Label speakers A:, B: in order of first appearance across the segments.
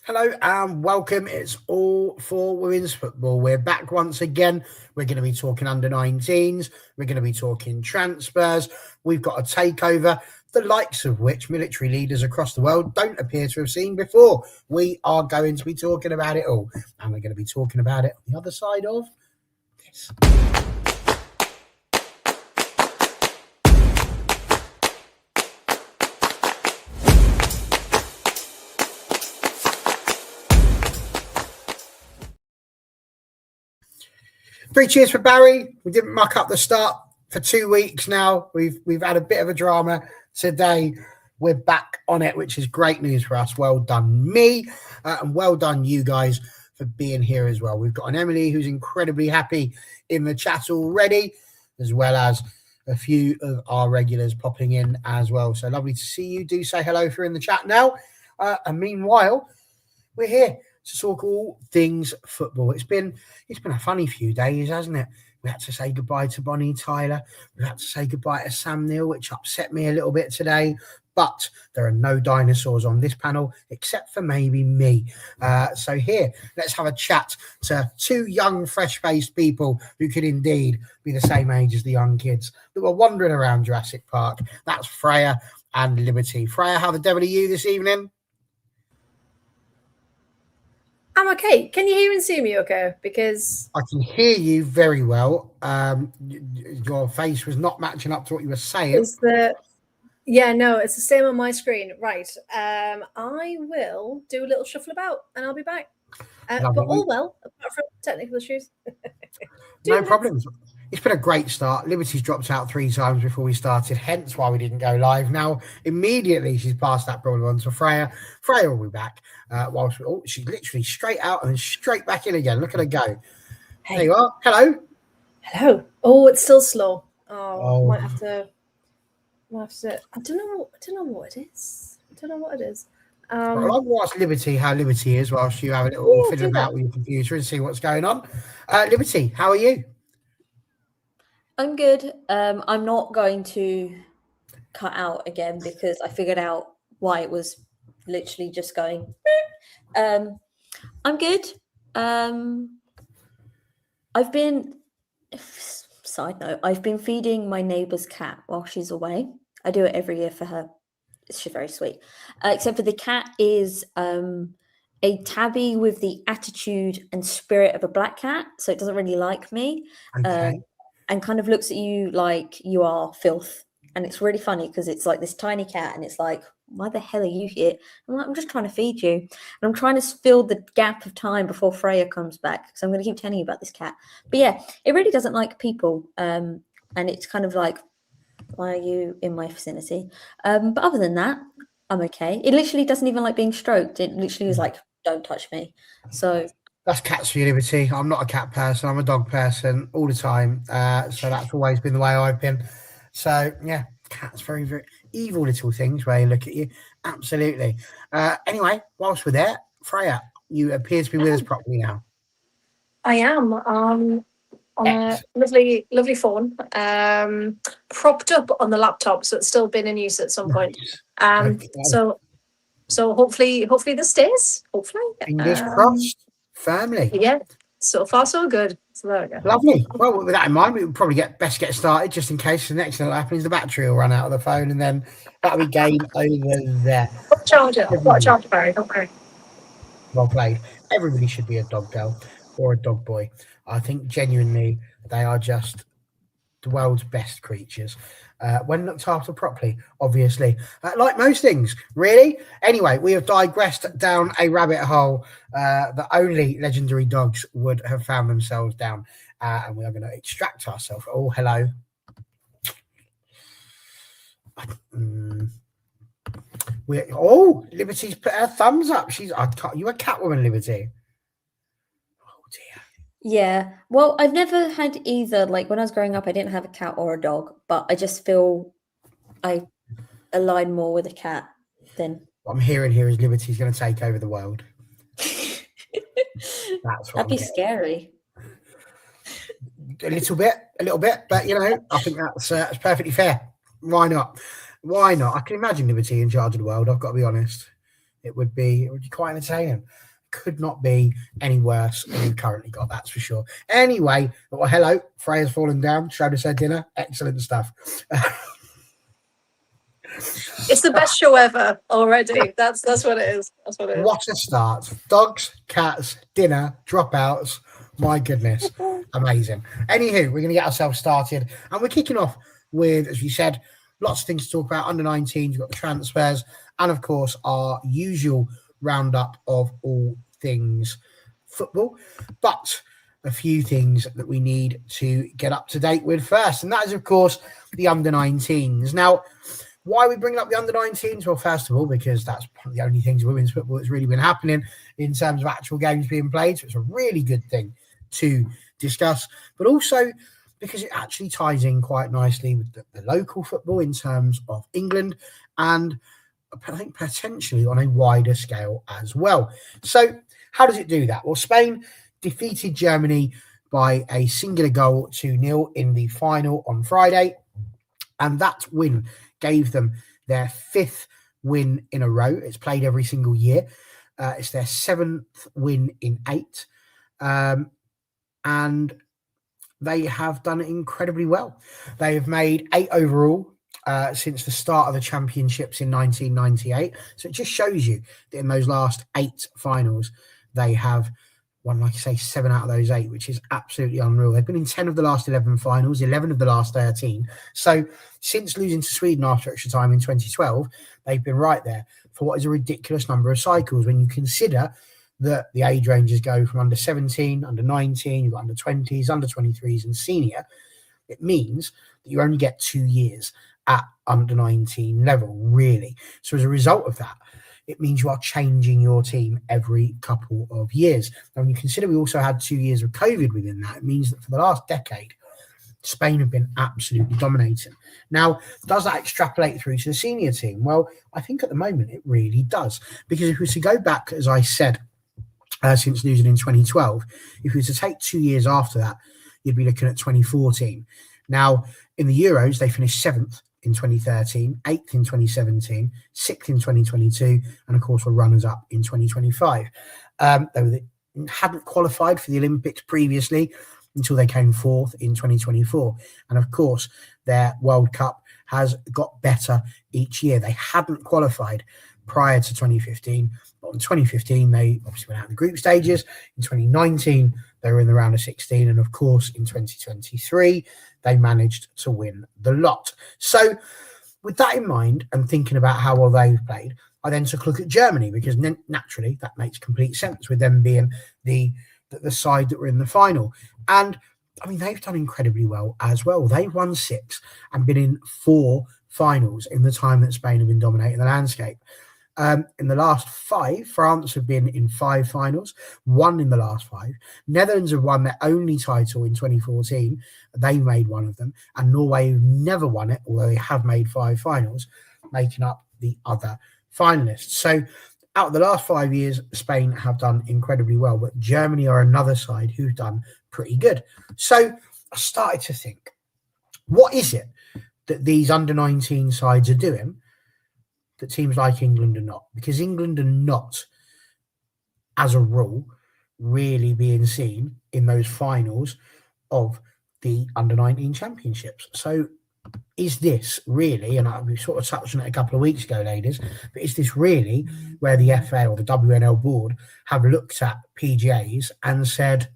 A: Hello and welcome. It's all for women's football. We're back once again. We're going to be talking under 19s. We're going to be talking transfers. We've got a takeover, the likes of which military leaders across the world don't appear to have seen before. We are going to be talking about it all. And we're going to be talking about it on the other side of this. Three cheers for Barry. We didn't muck up the start for 2 weeks now. We've had a bit of a drama today. We're back on it, which is great news for us. Well done, me, and well done, you guys, for being here as well. We've got an Emily who's incredibly happy in the chat already, as well as a few of our regulars popping in as well. So lovely to see you. Do say hello if you're in the chat now. And meanwhile, we're here to talk all things football. It's been a funny few days, hasn't it? We had to say goodbye to Bonnie Tyler. We had to say goodbye to Sam Neill, which upset me a little bit today. But there are no dinosaurs on this panel, except for maybe me. So here, let's have a chat to two young, fresh-faced people who could indeed be the same age as the young kids that were wandering around Jurassic Park. That's Freya and Liberty. Freya, how the devil are you this evening?
B: I'm okay. Can you hear and see me okay? Because
A: I can hear you very well. Your face was not matching up to what you were saying.
B: Yeah, no, it's the same on my screen. Right. I will do a little shuffle about and I'll be back. But all well, apart from technical issues.
A: No problems. It's been a great start. Liberty's dropped out 3 times before we started, hence why we didn't go live. Now, immediately she's passed that problem on to Freya. Freya will be back. She's literally straight out and then straight back in again. Look at her go. Hey. There you are. Hello.
B: Hello. Oh, it's still slow. Might have to. I don't know what it is.
A: Well, I'll watch Liberty how Liberty is whilst you have a little fiddle about with your computer and see what's going on. Liberty, how are you?
C: I'm good. I'm not going to cut out again because I figured out why it was literally just going. I'm good. I've been feeding my neighbour's cat while she's away. I do it every year for her. She's very sweet. Except for the cat is a tabby with the attitude and spirit of a black cat, so it doesn't really like me.
A: Okay.
C: And kind of looks at you like you are filth. And it's really funny because it's like this tiny cat and it's like, why the hell are you here? I'm like, I'm just trying to feed you. And I'm trying to fill the gap of time before Freya comes back. So I'm going to keep telling you about this cat. But yeah, it really doesn't like people. And it's kind of like, why are you in my vicinity? But other than that, I'm okay. It literally doesn't even like being stroked. It literally is like, don't touch me. So...
A: That's cats for you, Liberty. I'm not a cat person. I'm a dog person all the time. So that's always been the way I've been. So, yeah, cats, very, very evil little things where they look at you. Absolutely. Anyway, whilst we're there, Freya, you appear to be with us properly now.
B: I am on a lovely phone, propped up on the laptop, so it's still been in use at some point. Okay. So hopefully this stays. Hopefully.
A: Fingers crossed. Firmly.
B: Yeah, so far so good. So there we go.
A: Lovely. Well, with that in mind, we would probably best get started just in case the next thing that happens, the battery will run out of the phone and then that'll be game over there.
B: What charger, Barry? Don't worry.
A: Well played. Everybody should be a dog girl or a dog boy. I think genuinely they are just the world's best creatures. When looked after properly, obviously. Like most things, really. Anyway, we have digressed down a rabbit hole that only legendary dogs would have found themselves down. And we are going to extract ourselves. Oh, hello. Liberty's put her thumbs up. You a Catwoman, Liberty. Oh, dear.
C: Yeah, well, I've never had either. Like when I was growing up, I didn't have a cat or a dog, but I just feel I align more with a cat than.
A: What I'm hearing here is Liberty's going to take over the world.
C: That'd be scary.
A: A little bit, but I think that's perfectly fair. Why not? I can imagine Liberty in charge of the world. I've got to be honest. it would be quite entertaining. Could not be any worse than we've currently got, that's for sure. Anyway, well, hello, Freya's fallen down, showed us her dinner, excellent stuff.
B: It's the best show ever already. That's what it is. That's what it is.
A: What a start. Dogs, cats, dinner, dropouts. My goodness. Amazing. Anywho, we're going to get ourselves started. And we're kicking off with, as you said, lots of things to talk about. Under 19s, we've got the transfers. And, of course, our usual roundup of all things football. But a few things that we need to get up to date with first. And that is, of course, the under 19s. Now, why are we bringing up the under 19s? Well, first of all, because that's one of the only things women's football that's really been happening in terms of actual games being played. So it's a really good thing to discuss, but also because it actually ties in quite nicely with the local football in terms of England and I think potentially on a wider scale as well. So how does it do that? Well, Spain defeated Germany by a singular goal 2-0 in the final on Friday. And that win gave them their 5th win in a row. It's played every single year. It's their 7th win in 8. And they have done incredibly well. They have made 8 overall since the start of the championships in 1998. So it just shows you that in those last 8 finals, they have won, like I say, 7 out of those 8, which is absolutely unreal. They've been in 10 of the last 11 finals, 11 of the last 13. So since losing to Sweden after extra time in 2012, they've been right there for what is a ridiculous number of cycles when you consider that the age ranges go from under 17, under 19, you've got under 20s, under 23s and senior. It means that you only get 2 years at under 19 level, really. So as a result of that, it means you are changing your team every couple of years. And when you consider we also had 2 years of COVID within that, it means that for the last decade, Spain have been absolutely dominating. Now, does that extrapolate through to the senior team? Well, I think at the moment it really does. Because if we were to go back, as I said, since losing in 2012, if we were to take 2 years after that, you'd be looking at 2014. Now, in the Euros, they finished 7th in 2013, 8th in 2017, 6th in 2022, and of course were runners-up in 2025. They hadn't qualified for the Olympics previously until they came 4th in 2024. And of course, their World Cup has got better each year. They hadn't qualified prior to 2015, but in 2015, they obviously went out in the group stages. In 2019, they were in the round of 16. And of course, in 2023, they managed to win the lot. So with that in mind and thinking about how well they've played, I then took a look at Germany because naturally that makes complete sense with them being the side that were in the final. And I mean, they've done incredibly well as well. They've won 6 and been in 4 finals in the time that Spain have been dominating the landscape. In the last 5, France have been in 5 finals, 1 in the last 5. Netherlands have won their only title in 2014. They made 1 of them. And Norway have never won it, although they have made 5 finals, making up the other finalists. So out of the last 5 years, Spain have done incredibly well, but Germany are another side who've done pretty good. So I started to think, what is it that these under-19 sides are doing that teams like England are not? Because England are not, as a rule, really being seen in those finals of the under-19 championships. So is this really, and we sort of touched on it a couple of weeks ago, ladies, but is this really where the FA or the WNL board have looked at PGAs and said,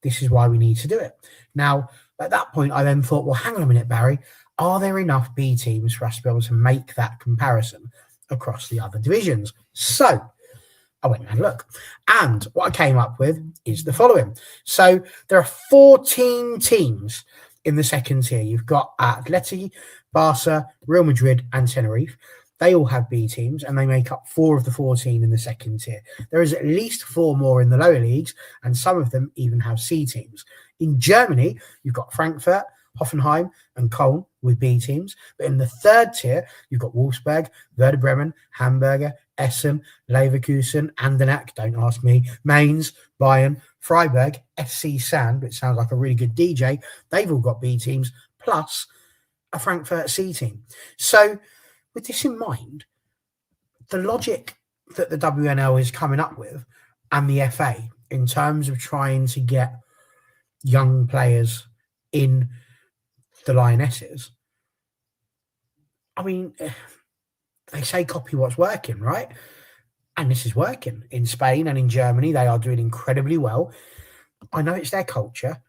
A: this is why we need to do it? Now, at that point, I then thought, well, hang on a minute, Barry, are there enough B teams for us to be able to make that comparison across the other divisions? So I went and had a look. And what I came up with is the following. So there are 14 teams in the second tier. You've got Atleti, Barca, Real Madrid, and Tenerife. They all have B teams and they make up 4 of the 14 in the second tier. There is at least 4 more in the lower leagues, and some of them even have C teams. In Germany, you've got Frankfurt, Hoffenheim and Köln with B teams. But in the third tier, you've got Wolfsburg, Werder Bremen, Hamburger, Essen, Leverkusen, Anderlecht, don't ask me, Mainz, Bayern, Freiburg, SC Sand, which sounds like a really good DJ. They've all got B teams, plus a Frankfurt C team. So with this in mind, the logic that the WNL is coming up with and the FA in terms of trying to get young players in the Lionesses. I mean, they say copy what's working, right? And this is working. In Spain and in Germany, they are doing incredibly well. I know it's their culture,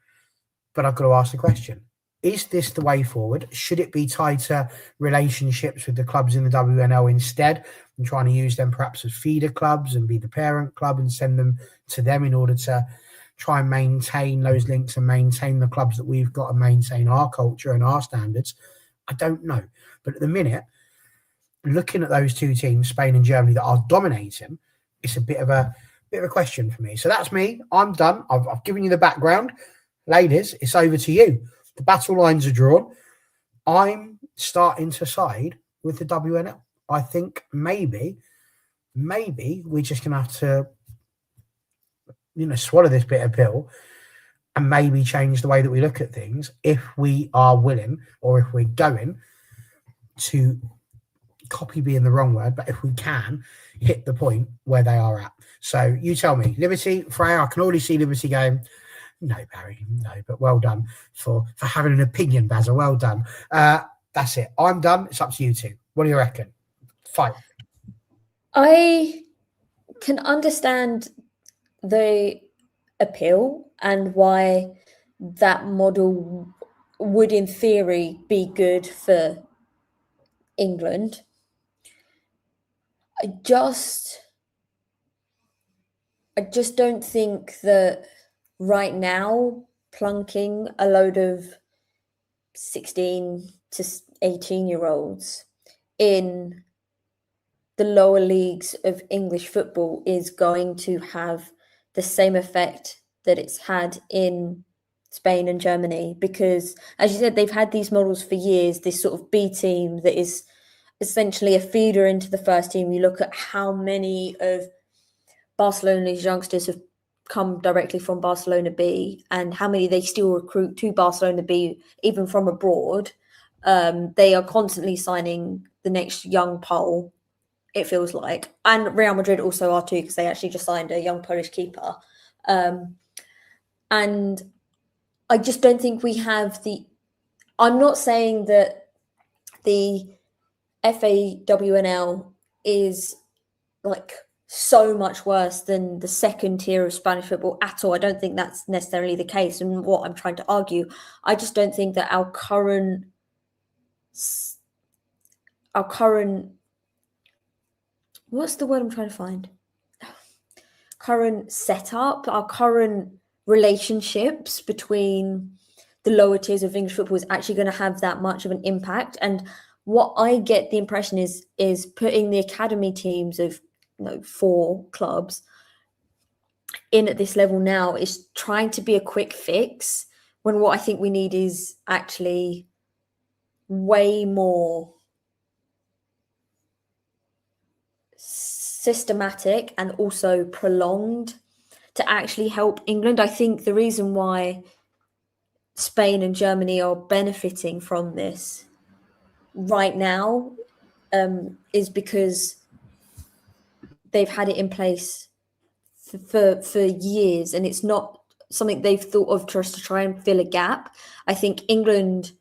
A: but I've got to ask the question. Is this the way forward? Should it be tied to relationships with the clubs in the WNL instead and trying to use them perhaps as feeder clubs and be the parent club and send them to them in order to try and maintain those links and maintain the clubs that we've got and maintain our culture and our standards? I don't know. But at the minute, looking at those two teams, Spain and Germany, that are dominating, it's a bit of a question for me. So that's me. I'm done. I've given you the background. Ladies, it's over to you. The battle lines are drawn. I'm starting to side with the WNL. I think maybe we're just going to have to, swallow this bitter pill and maybe change the way that we look at things if we are willing, or if we're going to, copy being the wrong word, but if we can hit the point where they are at. So you tell me, Liberty, Freya, I can already see Liberty going, no, Barry, no, but well done for having an opinion, Bazza. Well done. That's it. I'm done. It's up to you two. What do you reckon? Fight.
C: I can understand the appeal and why that model would, in theory, be good for England. I just don't think that right now plunking a load of 16 to 18-year-olds in the lower leagues of English football is going to have the same effect that it's had in Spain and Germany, because, as you said, they've had these models for years, this sort of B team that is essentially a feeder into the first team. You look at how many of Barcelona's youngsters have come directly from Barcelona B and how many they still recruit to Barcelona B, even from abroad. They are constantly signing the next young Pole, it feels like. And Real Madrid also are too, because they actually just signed a young Polish keeper. And I just don't think we have I'm not saying that the FAWNL is like so much worse than the second tier of Spanish football at all. I don't think that's necessarily the case. And what I'm trying to argue, I just don't think that our current what's the word I'm trying to find? Current setup, our current relationships between the lower tiers of English football is actually going to have that much of an impact. And what I get the impression is putting the academy teams of 4 clubs in at this level now is trying to be a quick fix, when what I think we need is actually way more systematic and also prolonged to actually help England. I think the reason why Spain and Germany are benefiting from this right now is because they've had it in place for years, and it's not something they've thought of just to try and fill a gap. I think England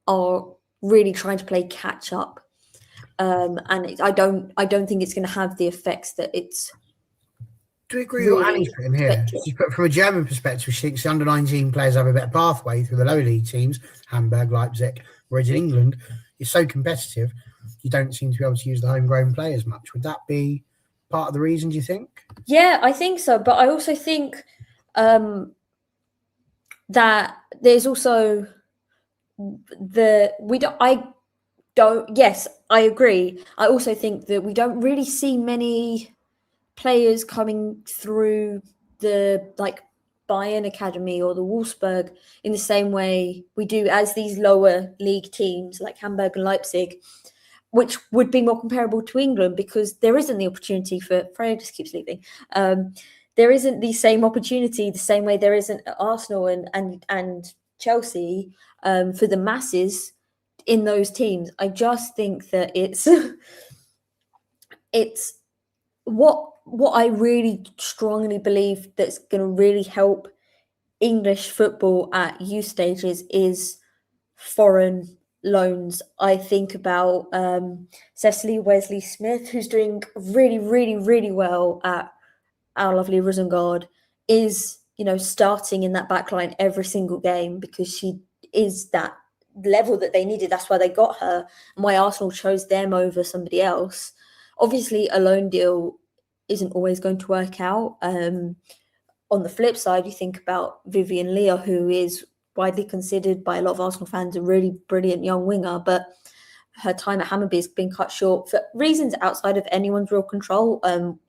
C: are really trying to play catch up, and I don't think it's going to have the effects that it's.
A: Do you agree with what Annie's putting here? From a German perspective, she thinks the under-19 players have a better pathway through the lower league teams, Hamburg, Leipzig, whereas in England, it's so competitive, you don't seem to be able to use the homegrown players much. Would that be part of the reason, do you think?
C: Yeah, I think so. But I also think that there's also yes, I agree. I also think that we don't really see many players coming through the Bayern Academy or the Wolfsburg in the same way we do as these lower league teams like Hamburg and Leipzig, which would be more comparable to England, because there isn't the opportunity for Freya just keeps leaving. There isn't the same opportunity, the same way there isn't at Arsenal and Chelsea for the masses in those teams. I just think that it's what I really strongly believe that's going to really help English football at youth stages is foreign loans. I think about Cecily Wesley-Smith, who's doing really, really, really well at our lovely Rosengard, is, starting in that back line every single game because she is that level that they needed. That's why they got her and why Arsenal chose them over somebody else. Obviously, a loan deal isn't always going to work out. On the flip side, you think about Vivian Leah, who is widely considered by a lot of Arsenal fans a really brilliant young winger, but her time at Hammarby has been cut short for reasons outside of anyone's real control.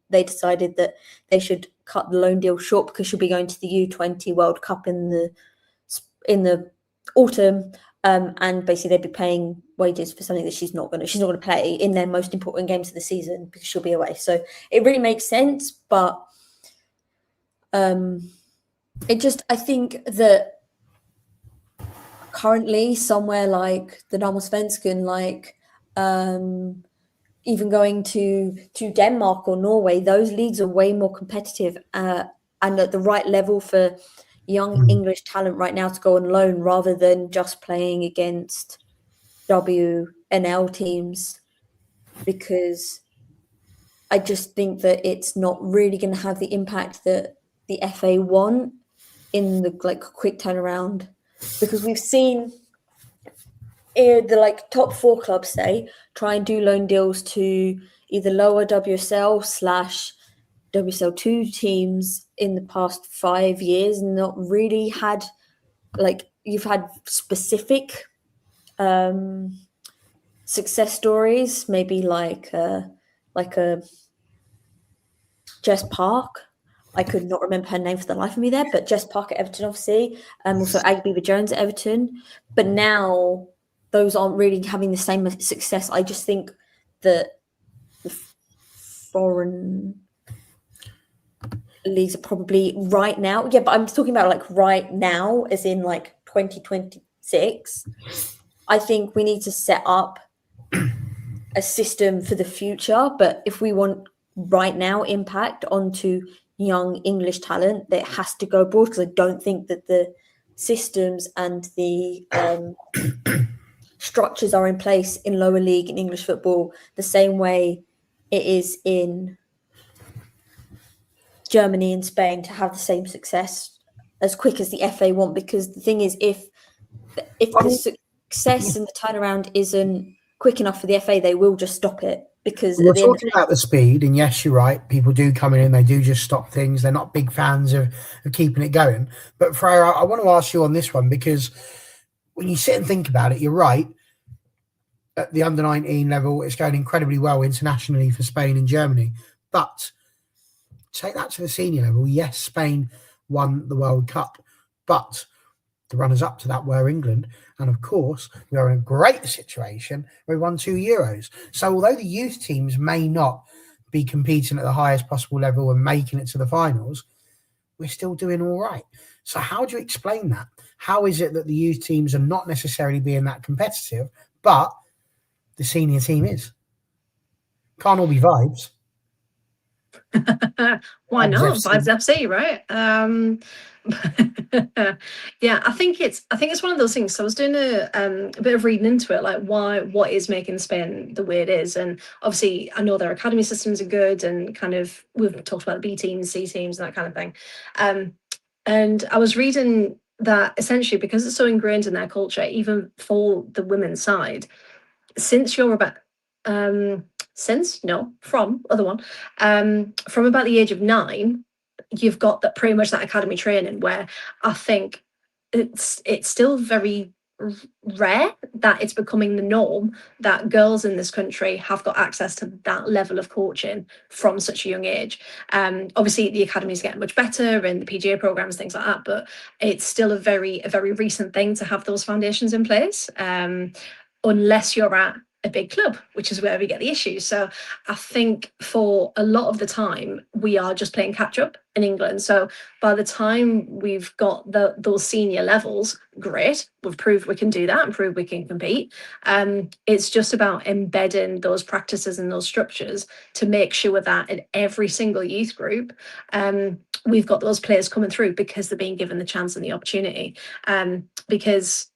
C: They decided that they should cut the loan deal short because she'll be going to the U20 World Cup in the autumn, and basically they'd be paying wages for something that she's not going to play in their most important games of the season because she'll be away. So it really makes sense, but I think that currently somewhere like the Damallsvenskan, like even going to Denmark or Norway, those leagues are way more competitive and at the right level for young English talent right now to go on loan rather than just playing against WNL teams, because I just think that it's not really going to have the impact that the FA want in the quick turnaround, because we've seen the top 4 clubs try and do loan deals to either lower WSL / WSL2 teams in the past 5 years, and not really had you've had specific success stories, maybe like a Jess Park. I could not remember her name for the life of me there, but Jess Park at Everton, obviously, also Aggie Jones at Everton. But now those aren't really having the same success. I just think that the foreign leagues are probably right now. Yeah, but I'm talking about right now, as in 2026. I think we need to set up a system for the future. But if we want right now impact onto young English that it has to go abroad, because I don't think that the systems and the structures are in place in lower league in English football the same way it is in Germany and Spain to have the same success as quick as the FA want. Because the thing is, if the success and the turnaround isn't quick enough for the FA, they will just stop it. Because
A: we're talking about the speed, and yes, you're right. People do come in and they do just stop things. They're not big fans of keeping it going. But Freya, I want to ask you on this one, because when you sit and think about it, you're right. At the under-19 level, it's going incredibly well internationally for Spain and Germany. But take that to the senior level. Yes, Spain won the World Cup, but the runners-up to that were England. And of course, we are in a great situation where we won 2 Euros. So although the youth teams may not be competing at the highest possible level and making it to the finals, we're still doing all right. So how do you explain that? How is it that the youth teams are not necessarily being that competitive, but the senior team is? Can't all be vibes.
B: Why not? Vibes FC, right? Yeah, I think it's one of those things. So I was doing a bit of reading into it, what is making Spain the way it is. And obviously I know their academy systems are good, and kind of we've talked about B teams, C teams, and that kind of thing. And I was reading that essentially because it's so ingrained in their culture, even for the women's side, from about the age of 9, you've got that pretty much that academy training, where I think it's still very rare that it's becoming the norm that girls in this country have got access to that level of coaching from such a young age. Obviously the academies get much better and the PGA programs, things like that, but it's still a very recent thing to have those foundations in place, unless you're at a big club, which is where we get the issues. So I think for a lot of the time, we are just playing catch up in England. So by the time we've got those senior levels, great, we've proved we can do that and proved we can compete. It's just about embedding those practices and those structures to make sure that in every single youth group, we've got those players coming through because they're being given the chance and the opportunity. Because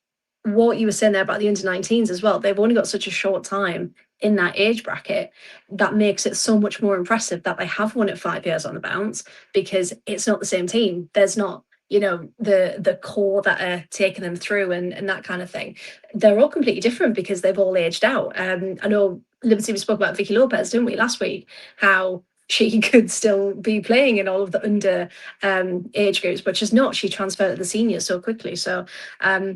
B: what you were saying there about the under-19s as well, they've only got such a short time in that age bracket. That makes it so much more impressive that they have won it 5 years on the bounce, because it's not the same team. There's not, the core that are taking them through and that kind of thing. They're all completely different because they've all aged out. I know, Liberty, we spoke about Vicky Lopez, didn't we, last week, how she could still be playing in all of the under age groups, but she's not. She transferred to the seniors so quickly. So I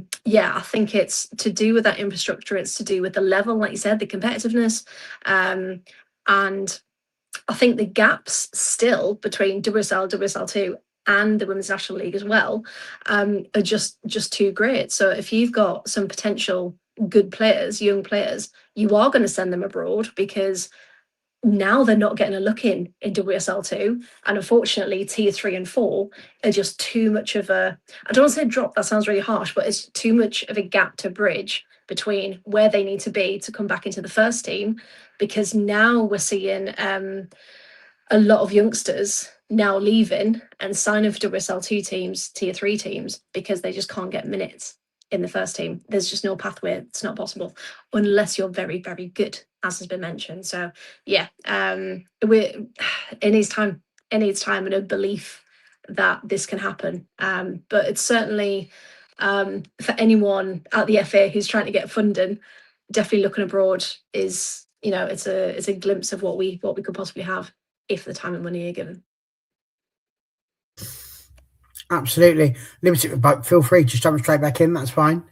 B: think it's to do with that infrastructure. It's to do with the level, like you said, the competitiveness, and I think the gaps still between WSL, WSL2 and the Women's National League as well are just too great. So if you've got some potential good players, young players, you are going to send them abroad, because now they're not getting a look in WSL2, and unfortunately tier 3 and 4 are just too much of a, I don't want to say drop, that sounds really harsh, but it's too much of a gap to bridge between where they need to be to come back into the first team, because now we're seeing a lot of youngsters now leaving and signing for WSL2 teams, tier 3 teams, because they just can't get minutes in the first team. There's just no pathway. It's not possible unless you're very, very good, as has been mentioned. So it needs time. It needs time and a belief that this can happen. But it's certainly for anyone at the FA who's trying to get funding, definitely looking abroad is, it's a glimpse of what we could possibly have if the time and money are given.
A: Absolutely. Liberty, but feel free to jump straight back in. That's fine.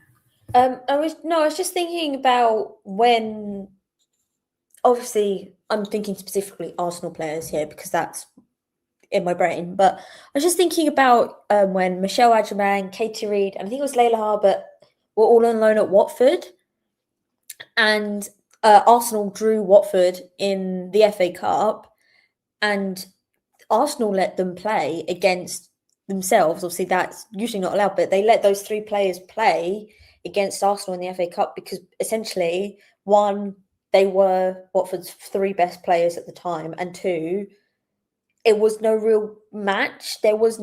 C: I was just thinking about when, obviously, I'm thinking specifically Arsenal players here because that's in my brain. But I was just thinking about when Michelle Adjumang, Katie Reid, and I think it was Layla Harbert were all on loan at Watford, and Arsenal drew Watford in the FA Cup, and Arsenal let them play against themselves. Obviously, that's usually not allowed, but they let those 3 players play against Arsenal in the FA Cup because essentially, 1, they were Watford's 3 best players at the time, and 2, it was no real match. There was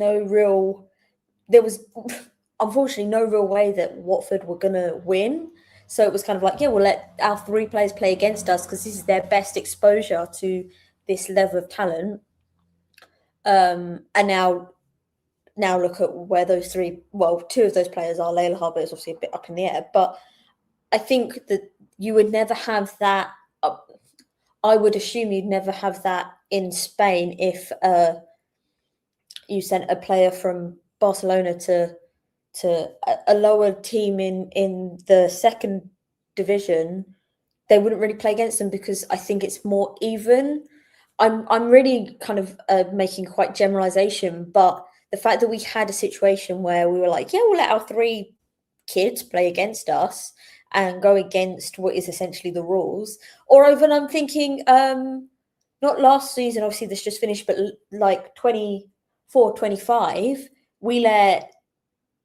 C: unfortunately no real way that Watford were going to win. So it was kind of like, we'll let our 3 players play against us because this is their best exposure to this level of talent. And now look at where those 3, 2 of those players are. Layla Harbert is obviously a bit up in the air, but I think that you would never have that. I would assume you'd never have that in Spain if you sent a player from Barcelona to a lower team in the second division. They wouldn't really play against them because I think it's more even. I'm really kind of making quite generalization, but the fact that we had a situation where we were like, we'll let our 3 kids play against us and go against what is essentially the rules. Or even I'm thinking, not last season, obviously this just finished, but like 24-25, we let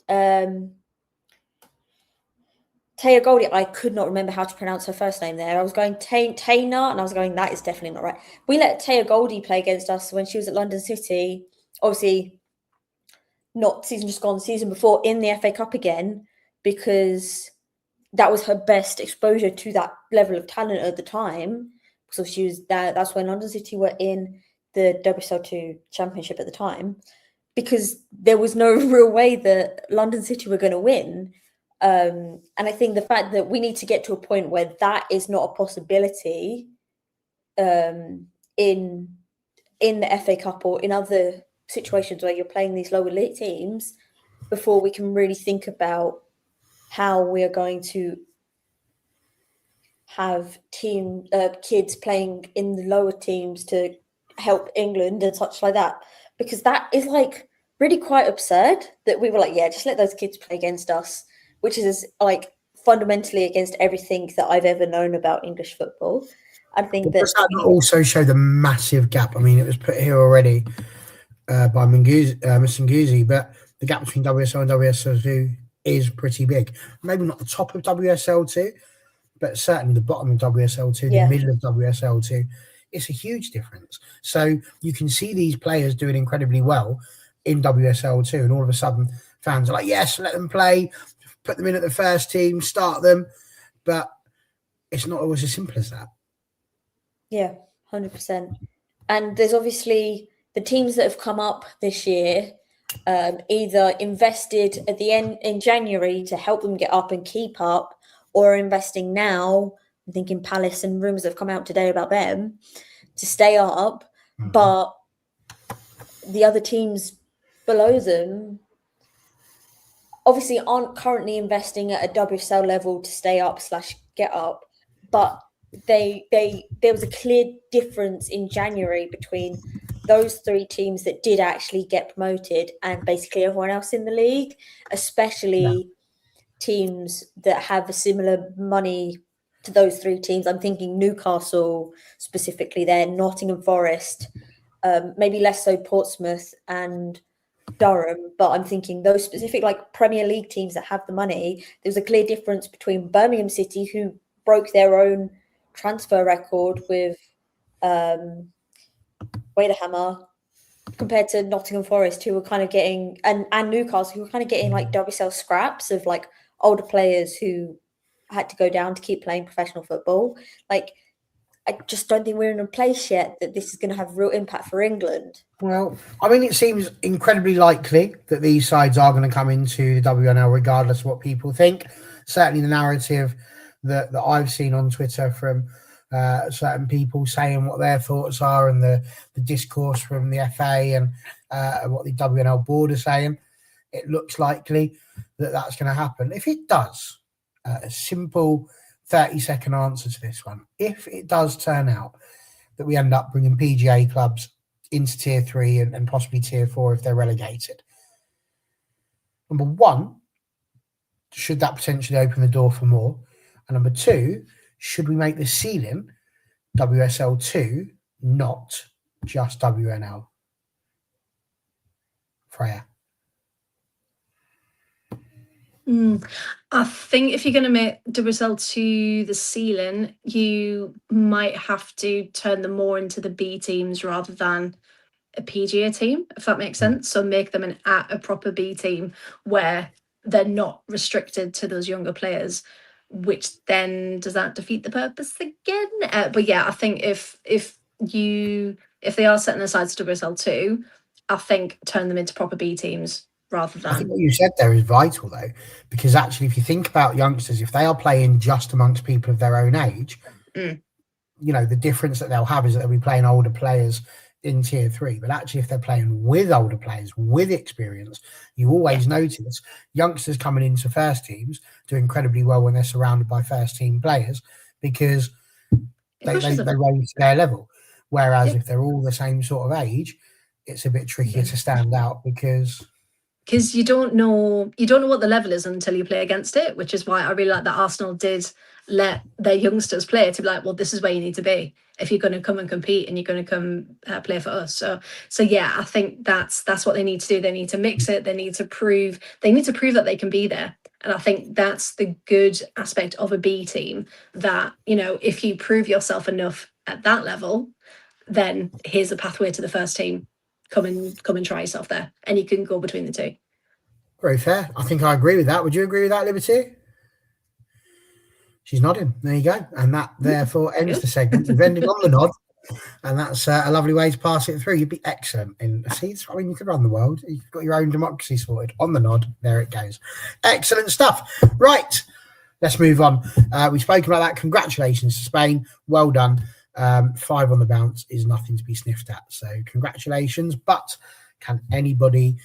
C: Taya Goldie, I could not remember how to pronounce her first name there. I was going Taina, and I was going, that is definitely not right. We let Taya Goldie play against us when she was at London City. Obviously, not season just gone, season before, in the FA Cup again, because that was her best exposure to that level of talent at the time. So she was that's when London City were in the WSL2 Championship at the time, because there was no real way that London City were going to win. And I think the fact that we need to get to a point where that is not a possibility in the FA Cup or in other situations where you're playing these lower elite teams, before we can really think about how we are going to have kids playing in the lower teams to help England and such like that. Because that is like really quite absurd that we were like, just let those kids play against us, which is like fundamentally against everything that I've ever known about English football. I think
A: Does that not also show the massive gap? I mean, it was put here already by Mr. Nguzi, but the gap between WSL and WSL2 is pretty big. Maybe not the top of WSL2, but certainly the bottom of WSL2, the middle of WSL2. It's a huge difference. So you can see these players doing incredibly well in WSL2, and all of a sudden fans are like, yes, let them play, put them in at the first team, start them. But it's not always as simple as that.
C: Yeah, 100%. And there's obviously the teams that have come up this year, either invested at the end in January to help them get up and keep up, or investing now. I'm thinking Palace, and rumours have come out today about them to stay up, but the other teams below them obviously aren't currently investing at a WSL level to stay up / get up, but there was a clear difference in January between those three teams that did actually get promoted and basically everyone else in the league, especially teams that have a similar money to those three teams. I'm thinking Newcastle specifically there, Nottingham Forest, maybe less so Portsmouth and Durham, but I'm thinking those specific like Premier League teams that have the money. There's a clear difference between Birmingham City, who broke their own transfer record with Waderhammer, compared to Nottingham Forest, who were kind of getting, and Newcastle, who were kind of getting like WSL scraps of like older players who had to go down to keep playing professional football. Like, I just don't think we're in a place yet that this is going to have real impact for England.
A: Well, I mean, it seems incredibly likely that these sides are going to come into the WNL regardless of what people think. Certainly the narrative that I've seen on Twitter from certain people saying what their thoughts are, and the discourse from the FA and what the WNL board are saying, it looks likely that that's going to happen. If it does, a simple 30-second answer to this one. If it does turn out that we end up bringing PGA clubs into Tier 3 and possibly Tier 4 if they're relegated, number one, should that potentially open the door for more? And number two, should we make the ceiling WSL2, not just WNL? Freya.
B: I think if you're going to make WSL2 the ceiling, you might have to turn them more into the B teams rather than a PGA team, if that makes sense. So make them a proper B team where they're not restricted to those younger players, which then does that defeat the purpose again? But yeah, I think if they are setting aside to WSL2, I think turn them into proper B teams rather than.
A: I think what you said there is vital though, because actually, if you think about youngsters, if they are playing just amongst people of their own age, you know, the difference that they'll have is that they'll be playing older players in Tier 3. But actually, if they're playing with older players with experience, you always notice youngsters coming into first teams do incredibly well when they're surrounded by first team players, because they raise to their level. Whereas if they're all the same sort of age, it's a bit trickier to stand out because
B: you don't know what the level is until you play against it, which is why I really like that Arsenal did let their youngsters play, to be like, well, this is where you need to be if you're going to come and compete and you're going to come play for us. So yeah, I think that's what they need to do. They need to mix it. They need to prove that they can be there. And I think that's the good aspect of a B team, that, you know, if you prove yourself enough at that level, then here's a pathway to the first team. Come and try yourself there, and you can go between the two.
A: Very fair. I think I agree with that. Would you agree with that, Liberty? She's nodding. There you go. And that therefore ends the segment. We've ended on the nod, and that's a lovely way to pass it through. You'd be excellent in seats. I mean, you could run the world. You've got your own democracy sorted. On the nod. There it goes. Excellent stuff. Right. Let's move on. We've spoken about that. Congratulations to Spain. Well done. 5 on the bounce is nothing to be sniffed at. So congratulations. But can anybody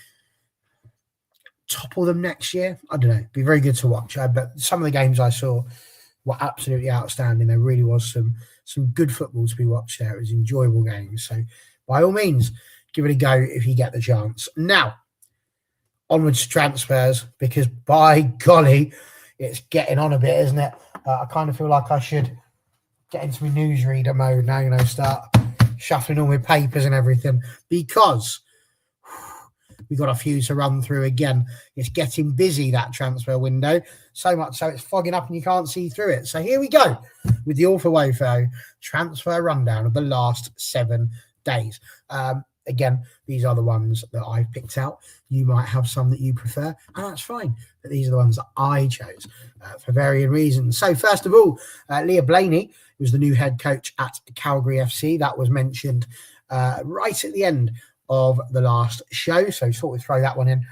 A: topple them next year? I don't know. It'd be very good to watch. But some of the games I saw were absolutely outstanding. There really was some good football to be watched there. It was enjoyable games. So by all means, give it a go if you get the chance. Now, onwards to transfers, because by golly, it's getting on a bit, isn't it? I kind of feel like I should get into my newsreader mode now, start shuffling all my papers and everything, because we've got a few to run through again. It's getting busy, that transfer window, so much so it's fogging up and you can't see through it. So here we go with the Awful Wofo transfer rundown of the last 7 days. Again, these are the ones that I've picked out. You might have some that you prefer, and that's fine. But these are the ones that I chose for varying reasons. So first of all, Leah Blaney was the new head coach at Calgary FC. That was mentioned right at the end of the last show. So thought we'd throw that one in.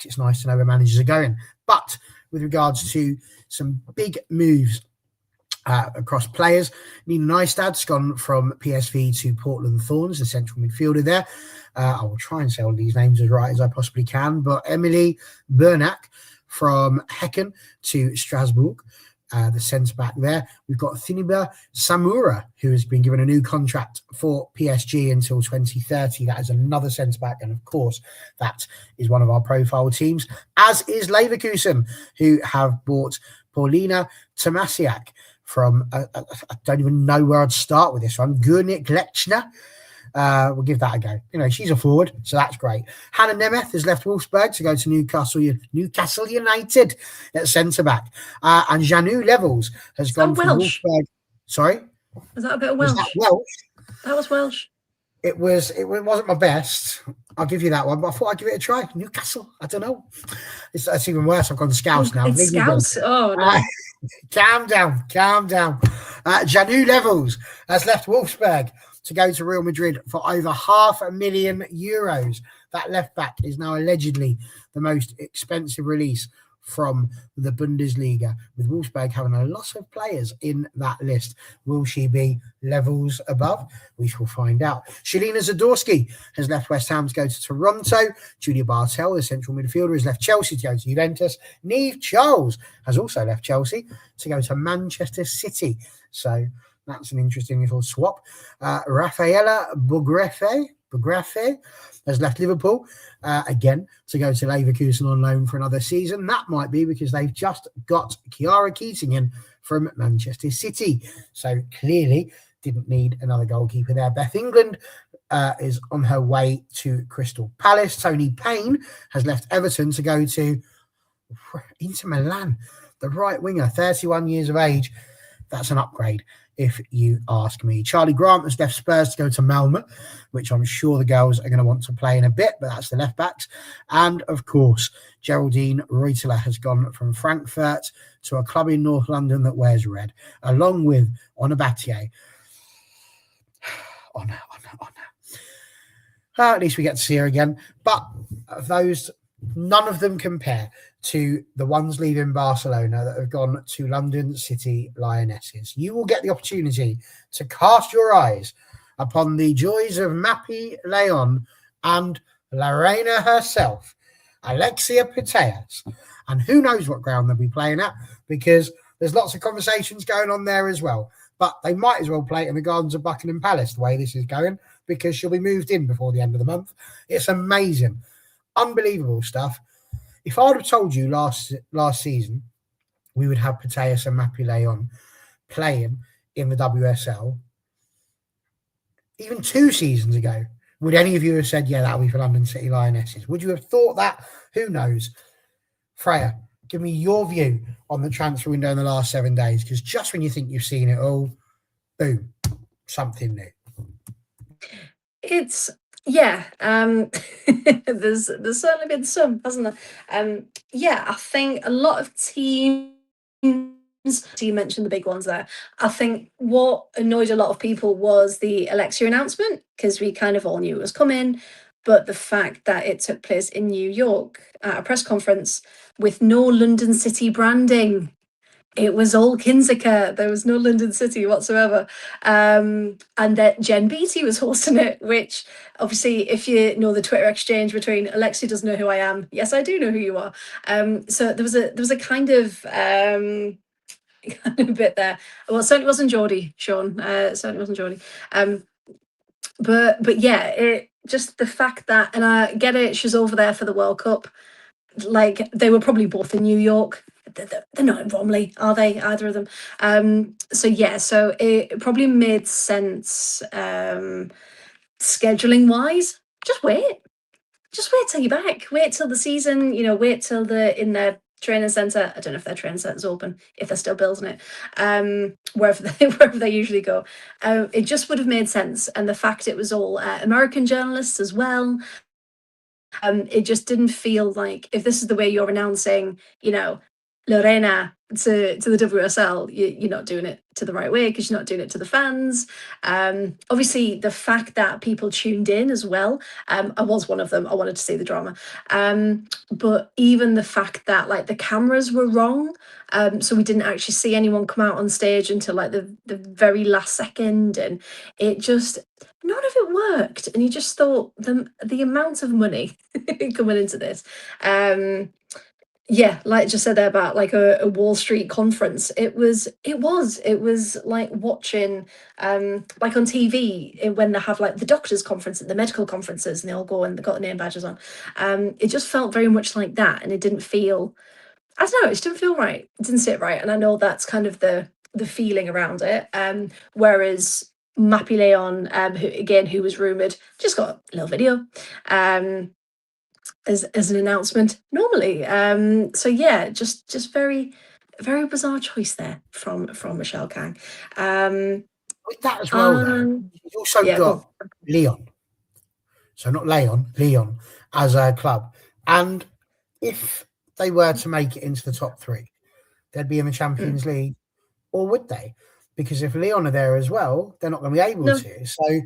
A: It's nice to know where managers are going. But with regards to some big moves across players, Nina Nystad's gone from PSV to Portland Thorns, the central midfielder there. I will try and say all these names as right as I possibly can. But Emily Bernack from Hecken to Strasbourg, the centre-back there. We've got Thiniba Samura, who has been given a new contract for PSG until 2030. That is another centre-back, and of course, that is one of our profile teams, as is Leverkusen, who have bought Paulina Tomasiak from, I don't even know where I'd start with this one, Gurnik Lechner. We'll give that a go. She's a forward, so that's great. Hannah Nemeth has left Wolfsburg to go to Newcastle United at centre-back. And Janu Levels has gone from
B: Welsh?
A: Wolfsburg. Sorry?
B: Was that a bit of Welsh?
A: Was that Welsh?
B: That was Welsh.
A: It wasn't my best. I'll give you that one, but I thought I'd give it a try. Newcastle, I don't know. That's even worse. I've gone Scouse now.
B: It's Scouse. Oh, no.
A: Calm down. Janu Levels has left Wolfsburg to go to Real Madrid for over €500,000. That left back is now allegedly the most expensive release from the Bundesliga, with Wolfsburg having a lot of players in that list. Will she be levels above? We shall find out. Shalina Zadorsky has left West Ham to go to Toronto. Julia Bartel, the central midfielder, has left Chelsea to go to Juventus. Niamh Charles has also left Chelsea to go to Manchester City. So that's an interesting little swap. Rafaela Bograffe has left Liverpool again to go to Leverkusen on loan for another season. That might be because they've just got Chiara Keating in from Manchester City. So clearly didn't need another goalkeeper there. Beth England is on her way to Crystal Palace. Tony Payne has left Everton to go to Inter Milan. The right winger, 31 years of age. That's an upgrade, if you ask me. Charlie Grant has left Spurs to go to Malmö, which I'm sure the girls are going to want to play in a bit, but that's the left backs. And of course, Geraldine Reuteler has gone from Frankfurt to a club in North London that wears red, along with Ona Batlle. Ona. At least we get to see her again. But those, none of them compare to the ones leaving Barcelona that have gone to London City Lionesses. You will get the opportunity to cast your eyes upon the joys of Mappy Leon and La Reina herself, Alexia Putellas. And who knows what ground they'll be playing at, because there's lots of conversations going on there as well. But they might as well play it in the gardens of Buckingham Palace the way this is going, because she'll be moved in before the end of the month. It's amazing. Unbelievable stuff. If I'd have told you last season we would have Putellas and Mappy Leon playing in the WSL, even 2 seasons ago, would any of you have said, yeah, that'll be for London City Lionesses? Would you have thought that? Who knows? Freya, give me your view on the transfer window in the last 7 days, because just when you think you've seen it all, boom, something new.
B: It's there's certainly been some, hasn't there? I think a lot of teams, so you mentioned the big ones there. I think what annoyed a lot of people was the Alexia announcement, because we kind of all knew it was coming, but the fact that it took place in New York at a press conference with no London City branding. It was all Kinziker. There was no London City whatsoever. And that Jen Beattie was hosting it, which obviously, if you know the Twitter exchange between Alexia doesn't know who I am. Yes, I do know who you are. So there was a kind of bit there. Well, it certainly wasn't Geordie, Sean. Certainly wasn't Geordie. But yeah, it just the fact that, and I get it, she's over there for the World Cup. Like, they were probably both in New York at they're not in Bromley, are they? Either of them. So it probably made sense scheduling wise. Just wait till you're back. Wait till the season. Wait till they're in their training centre. I don't know if their training centre's open, if they're still building it. Wherever they usually go. It just would have made sense, and the fact it was all American journalists as well. It just didn't feel like, if this is the way you're announcing, Lorena to the WSL, you're not doing it to the right way, because you're not doing it to the fans. Obviously, the fact that people tuned in as well. I was one of them. I wanted to see the drama. But even the fact that like the cameras were wrong, so we didn't actually see anyone come out on stage until like the very last second, and it just, none of it worked. And you just thought the amount of money coming into this. Yeah, like just said there about like a Wall Street conference. It was like watching like on TV when they have like the doctors' conference and the medical conferences, and they all go and they've got the name badges on. It just felt very much like that, and it didn't feel, I don't know, it just didn't feel right. It didn't sit right. And I know that's kind of the feeling around it. Whereas Mappy Leon, who was rumoured, just got a little video. As an announcement normally. So yeah, just very, very bizarre choice there from Michelle Kang.
A: With that as well, though, you've also got Leon. So not Leon as a club. And if they were to make it into the top three, they'd be in the Champions League, or would they? Because if Leon are there as well, they're not going to be able to. So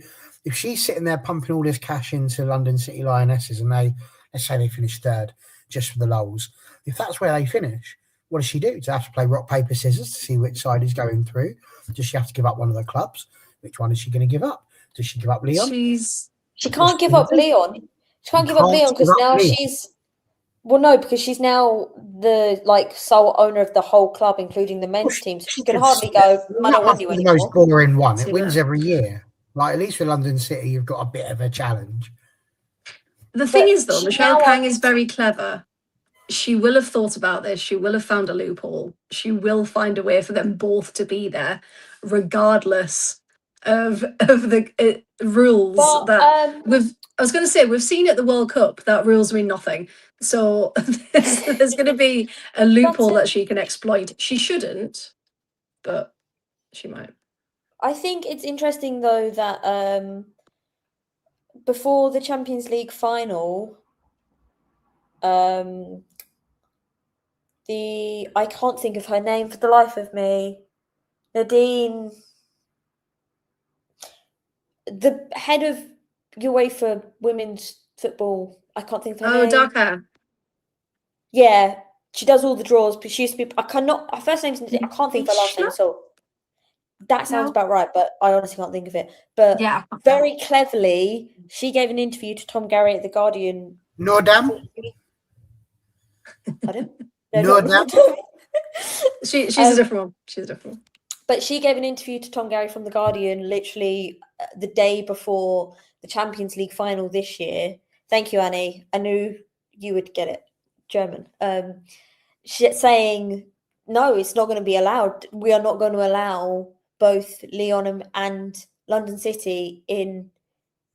A: if she's sitting there pumping all this cash into London City Lionesses, and let's say they finish third just for the lulz, if that's where they finish, what does she do? To have to play rock, paper, scissors to see which side is going through? Does she have to give up one of the clubs? Which one is she going to give up? Does she give up Leon?
C: She can't give up Leon. She can't give up Leon because now she's... Well, no, because she's now the sole owner of the whole club, including the men's team. So she can hardly go, I don't want you anymore.
A: The most boring one. It wins every year. Like, at least for London City, you've got a bit of a challenge.
B: The thing is, though, Michelle Kang is very clever. She will have thought about this. She will have found a loophole. She will find a way for them both to be there, regardless of the rules. I was going to say, we've seen at the World Cup that rules mean nothing. So there's going to be a loophole that she can exploit. She shouldn't, but she might.
C: I think it's interesting, though, that before the Champions League final, I can't think of her name for the life of me. Nadine, the head of UEFA Women's Football, I can't think of her name.
B: Dark hair.
C: Yeah, she does all the draws, but she used to be. Her first name's Nadine. I can't think of her last name, so that sounds about right, but I honestly can't think of it. But yeah, very cleverly, she gave an interview to Tom Garry at The Guardian.
A: No damn.
C: Pardon?
A: No damn.
B: She's a different one. She's a different one.
C: But she gave an interview to Tom Garry from The Guardian literally the day before the Champions League final this year. Thank you, Annie. I knew you would get it. German. Saying, no, it's not going to be allowed. We are not going to allow both Lyon and London City in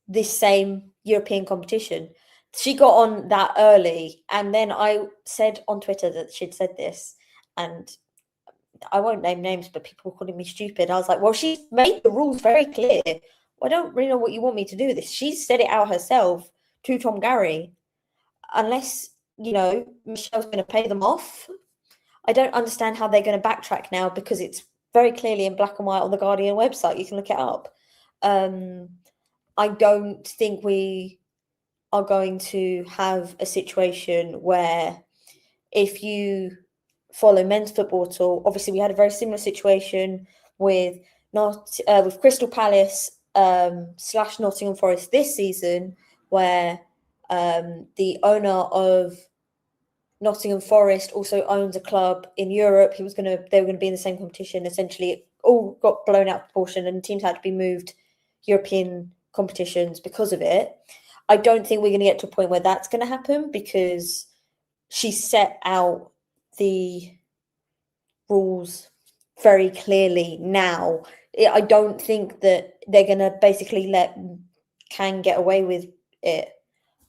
C: this same European competition. She got on that early, and then I said on Twitter that she'd said this, and I won't name names, but people were calling me stupid. I was like, well, she made the rules very clear. I don't really know what you want me to do with this. She said it out herself to Tom Garry. Unless, Michelle's going to pay them off, I don't understand how they're going to backtrack now, because it's very clearly in black and white on the Guardian website. You can look it up. I don't think we are going to have a situation where, if you follow men's football at all, obviously we had a very similar situation with Crystal Palace / Nottingham Forest this season, where the owner of Nottingham Forest also owns a club in Europe. They were going to be in the same competition. Essentially, it all got blown out of proportion, and teams had to be moved European competitions because of it. I don't think we're going to get to a point where that's going to happen, because she set out the rules very clearly now. I don't think that they're going to basically let Kang get away with it.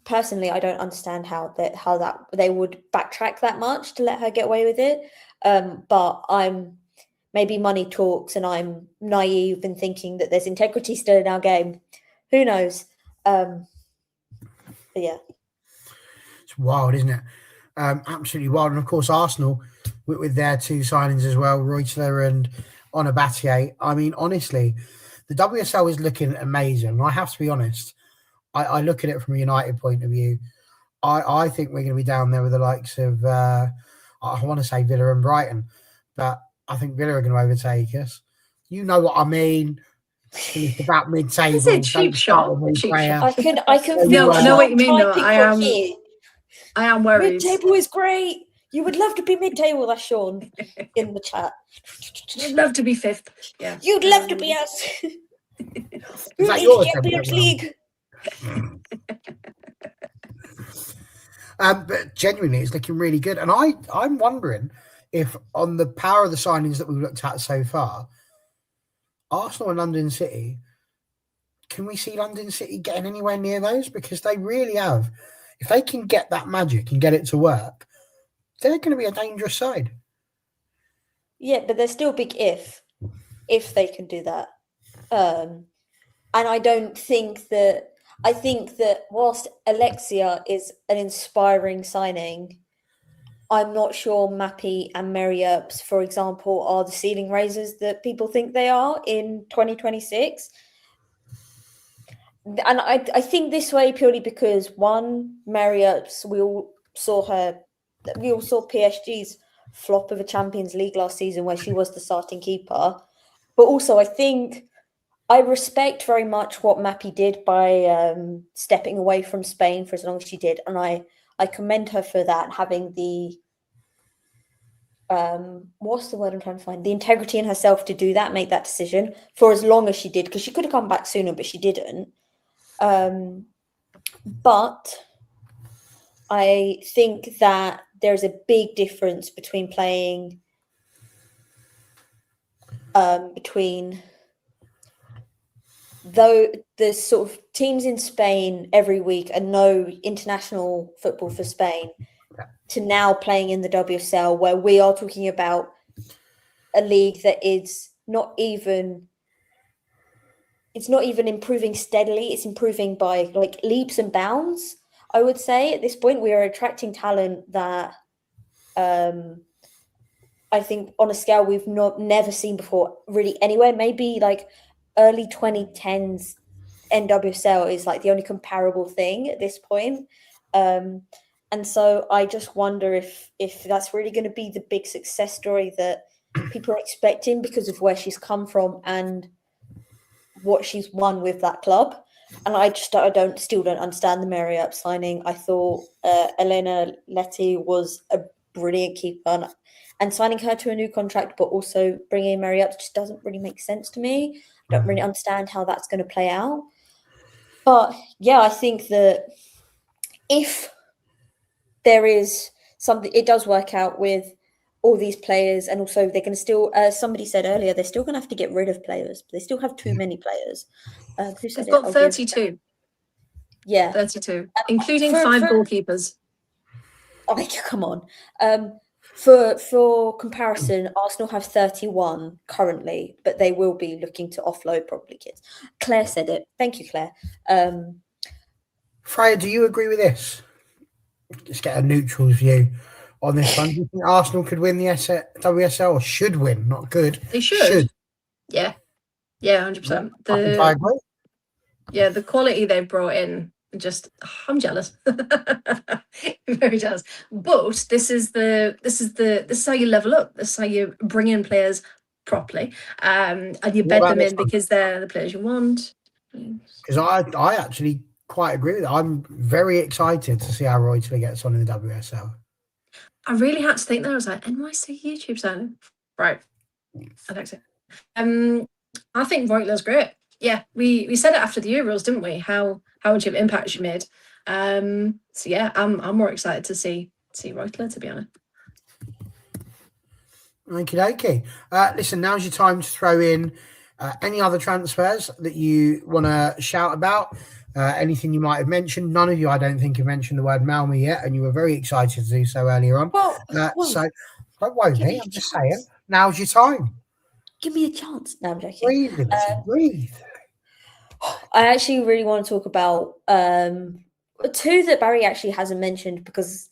C: Personally, I don't understand how that they would backtrack that much to let her get away with it. But maybe money talks, and I'm naive in thinking that there's integrity still in our game. Who knows? But yeah,
A: it's wild, isn't it? Absolutely wild. And of course, Arsenal with their 2 signings as well, Reutler and Ona Batlle. I mean, honestly, the WSL is looking amazing. I have to be honest. I look at it from a United point of view. I think we're going to be down there with the likes of, I want to say Villa and Brighton, but I think Villa are going to overtake us. You know what I mean? It's about mid-table.
B: Is it cheap shot? Cheap shot.
C: I can
B: No,
C: feel
B: no, wait, you mean no?
C: here.
B: I am worried.
C: Mid-table is great. You would love to be mid-table, that's Sean in the chat.
B: You'd love to be 5th. Yeah.
C: You'd love to be us.
A: Is that yours,
C: Champions League.
A: But genuinely, it's looking really good. And I'm wondering if, on the power of the signings that we've looked at so far, Arsenal and London City, can we see London City getting anywhere near those? Because they really have. If they can get that magic and get it to work, they're going to be a dangerous side.
C: Yeah, but there's still a big if they can do that. And I don't think that. I think that whilst Alexia is an inspiring signing, I'm not sure Mappy and Mary Earps, for example, are the ceiling raisers that people think they are in 2026. And I think this way purely because, one, Mary Earps, we all saw PSG's flop of a Champions League last season where she was the starting keeper. But also, I think I respect very much what Mappy did by stepping away from Spain for as long as she did. And I commend her for that, having the, what's the word I'm trying to find? The integrity in herself to do that, make that decision for as long as she did, because she could have come back sooner, but she didn't. But I think that there's a big difference between playing though the sort of teams in Spain every week and no international football for Spain to now playing in the WSL, where we are talking about a league that is not even improving steadily. It's improving by like leaps and bounds. I would say at this point we are attracting talent that I think on a scale we've never seen before really anywhere. Maybe like early 2010s NWSL is like the only comparable thing at this point. And so I just wonder if that's really going to be the big success story that people are expecting because of where she's come from and what she's won with that club. And I still don't understand the Mary Earp signing. I thought Elena Letty was a brilliant keeper, and signing her to a new contract, but also bringing in Mary Earp just doesn't really make sense to me. I don't really understand how that's going to play out. But yeah, I think that if there is something, it does work out with all these players, and also they're going to still, somebody said earlier, they're still going to have to get rid of players. But they still have too many players.
B: They've got 32.
C: Yeah.
B: 32, including 5 goalkeepers.
C: Oh, come on. For comparison, Arsenal have 31 currently, but they will be looking to offload probably kids. Claire said it. Thank you, Claire.
A: Freya, do you agree with this? Just get a neutral's view on this one. Do you think Arsenal could win the WSL, or should win? Not good.
B: They should. Yeah. Yeah, 100%.
A: I agree.
B: Yeah, the quality they've brought in, I'm jealous. Very jealous. But this is how you level up. This is how you bring in players properly, and you bed them in because they're the players you want.
A: Because I actually quite agree with it. I'm very excited to see how Reutler gets on in the WSL.
B: I really had to think that. I was like, NYC YouTube channel. Right. I think so. I think Reutler's great. Yeah, we said it after the Euros, didn't we? How much of an impact she made. So yeah, I'm more excited to see Reutler, to be honest.
A: Okie dokie. Listen, now's your time to throw in any other transfers that you want to shout about. Anything you might have mentioned. None of you, I don't think, have mentioned the word Malmo yet, and you were very excited to do so earlier on.
C: Well,
A: So don't worry me. I'm just saying. Now's your time.
C: Give me a chance. No, I'm joking.
A: Breathe, Liberty. Breathe.
C: I actually really want to talk about two that Barry actually hasn't mentioned because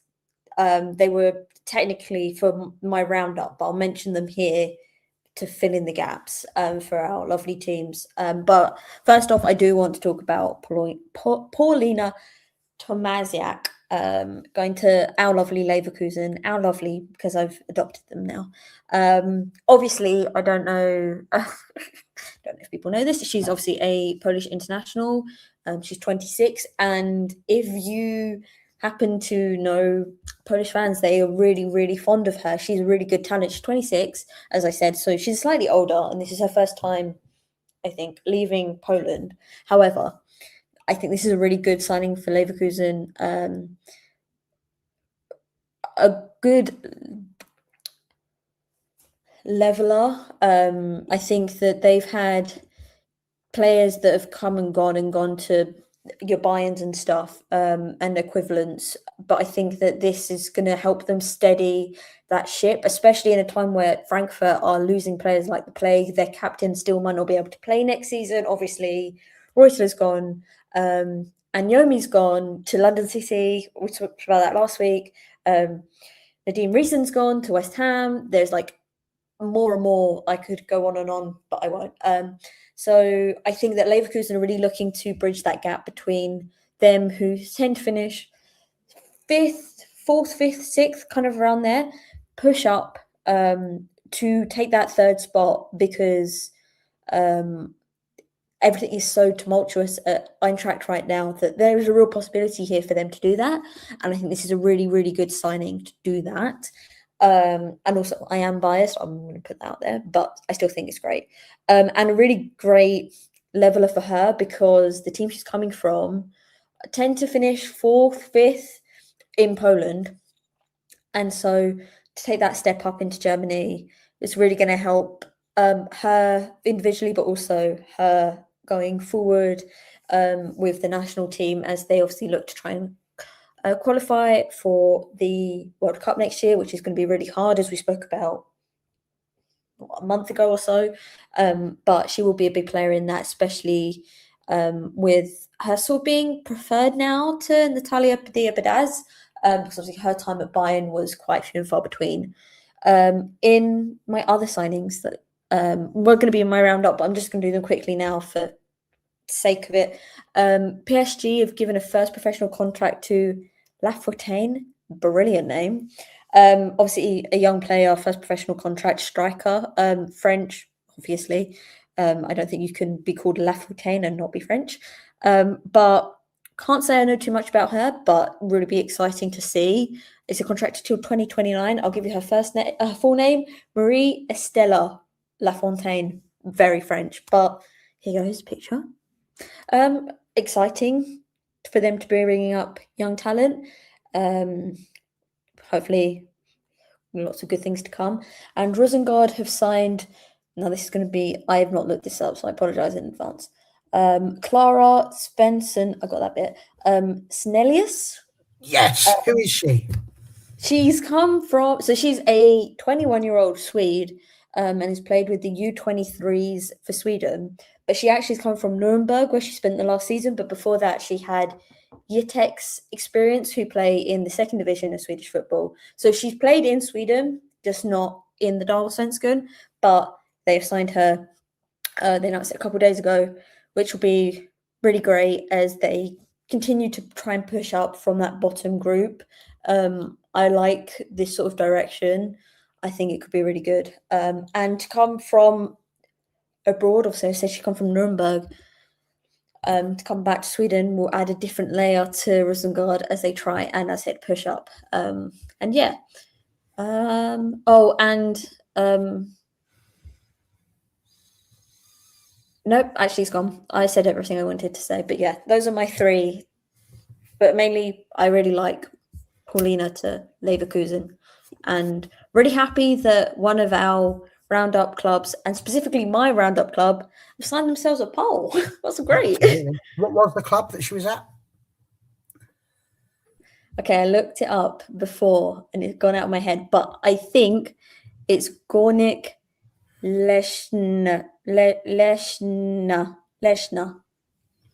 C: they were technically for my roundup, but I'll mention them here to fill in the gaps for our lovely teams. But first off, I do want to talk about Paulina Tomasiak going to our lovely Leverkusen, our lovely because I've adopted them now. Obviously, I don't know. Don't know if people know this. She's obviously a Polish international. She's 26, and if you happen to know Polish fans, they are really, really fond of her. She's a really good talent. She's 26, as I said, so she's slightly older, and this is her first time, I think, leaving Poland. However, I think this is a really good signing for Leverkusen. A good leveler. I think that they've had players that have come and gone to your Bayerns and stuff and equivalents. But I think that this is going to help them steady that ship, especially in a time where Frankfurt are losing players like the plague. Their captain still might not be able to play next season. Obviously, Reutler's gone. And Yomi's gone to London City. We talked about that last week. Nadeem Reason's gone to West Ham. There's like more and more. I could go on and on, but I won't. So I think that Leverkusen are really looking to bridge that gap between them, who tend to finish fourth, fifth, sixth, kind of around there, push up to take that third spot because everything is so tumultuous at Eintracht right now that there is a real possibility here for them to do that. And I think this is a really, really good signing to do that. And also, I am biased. I'm going to put that out there, but I still think it's great. And a really great leveler for her because the team she's coming from tend to finish fourth, fifth in Poland. And so to take that step up into Germany is really going to help her individually, but also her going forward with the national team as they obviously look to try and qualify for the World Cup next year, which is going to be really hard, as we spoke about a month ago or so. But she will be a big player in that, especially with her sort of being preferred now to Natalia Padilla-Badaz, because obviously her time at Bayern was quite few and far between. In my other signings that were going to be in my roundup, but I'm just going to do them quickly now for sake of it. PSG have given a first professional contract to Lafontaine, brilliant name. Obviously a young player, first professional contract, striker, French, obviously. I don't think you can be called Lafontaine and not be French. But can't say I know too much about her, but really be exciting to see. It's a contract till 2029. I'll give you her full name, Marie Estella Lafontaine. Very French, but here goes picture. Exciting for them to be bringing up young talent. Hopefully lots of good things to come. And Rosengard have signed, now this is going to be, I have not looked this up, so I apologize in advance. Clara Svensson, I got that bit. Snellius.
A: Yes, who is she?
C: She's come from, so she's a 21-year-old Swede and has played with the U23s for Sweden. But she actually has come from Nuremberg, where she spent the last season. But before that, she had Jitex experience, who play in the second division of Swedish football. So she's played in Sweden, just not in the Damallsvenskan. But they've signed her. They announced it a couple of days ago, which will be really great as they continue to try and push up from that bottom group. I like this sort of direction. I think it could be really good. And to come from abroad, also said she come from Nuremberg, to come back to Sweden will add a different layer to Rosengard as they try and, as I said, push up. And yeah. Nope, actually it's gone. I said everything I wanted to say, but yeah, those are my three. But mainly, I really like Paulina to Leverkusen, and really happy that one of our roundup clubs, and specifically my roundup club, have signed themselves a pole. That's great.
A: Absolutely. What was the club that she was at?
C: Okay, I looked it up before and it's gone out of my head, but I think it's Gornik Leshna.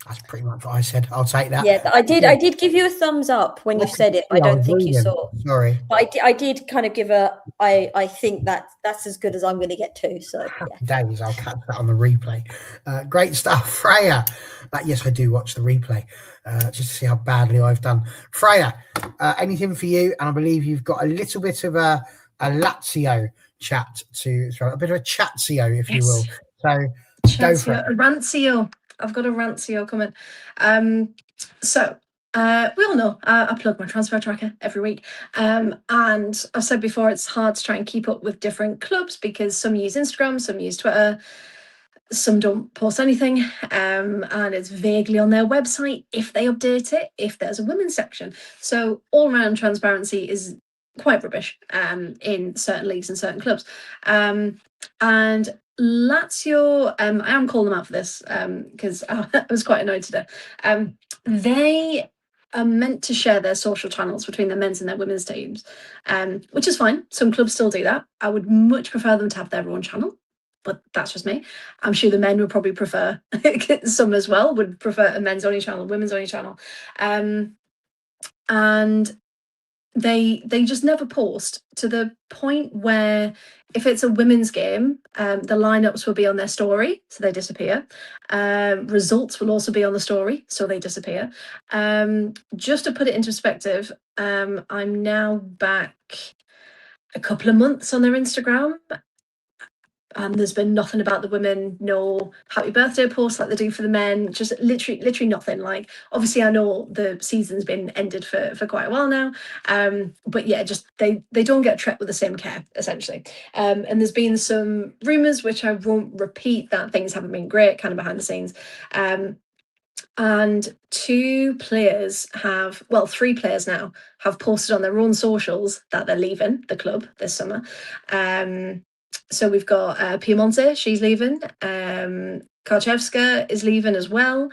A: That's pretty much what I said. I'll take that.
C: Yeah, I did give you a thumbs up when you said it. I
A: Yeah, I
C: don't
A: was
C: think you
A: reading.
C: saw.
A: Sorry.
C: But I did kind of give I think that's as good as I'm going to get to. So yeah.
A: Days, I'll catch that on the replay. Great stuff, Freya. Yes, I do watch the replay just to see how badly I've done. Freya, anything for you? And I believe you've got a little bit of a Lazio chat to throw, a bit of a chatzio, if you will. So go for it.
B: A rancio. I've got a rancio coming. So we all know I plug my transfer tracker every week. And I've said before, it's hard to try and keep up with different clubs because some use Instagram, some use Twitter, some don't post anything, and it's vaguely on their website if they update it, if there's a women's section. So all around transparency is quite rubbish in certain leagues and certain clubs. And Lazio, I am calling them out for this because I was quite annoyed today. They are meant to share their social channels between their men's and their women's teams, which is fine. Some clubs still do that. I would much prefer them to have their own channel, but that's just me. I'm sure the men would probably prefer, some as well, would prefer a men's only channel, women's only channel. And they just never post, to the point where if it's a women's game, the lineups will be on their story, so they disappear. Results will also be on the story, so they disappear. Just to put it into perspective, I'm now back a couple of months on their Instagram, and there's been nothing about the women, no happy birthday posts like they do for the men, just literally nothing. Like, obviously I know the season's been ended for quite a while now, but yeah, just they don't get treated with the same care, essentially. And there's been some rumours, which I won't repeat, that things haven't been great kind of behind the scenes. And three players now have posted on their own socials that they're leaving the club this summer. So we've got Piemonte, she's leaving. Karczewska is leaving as well.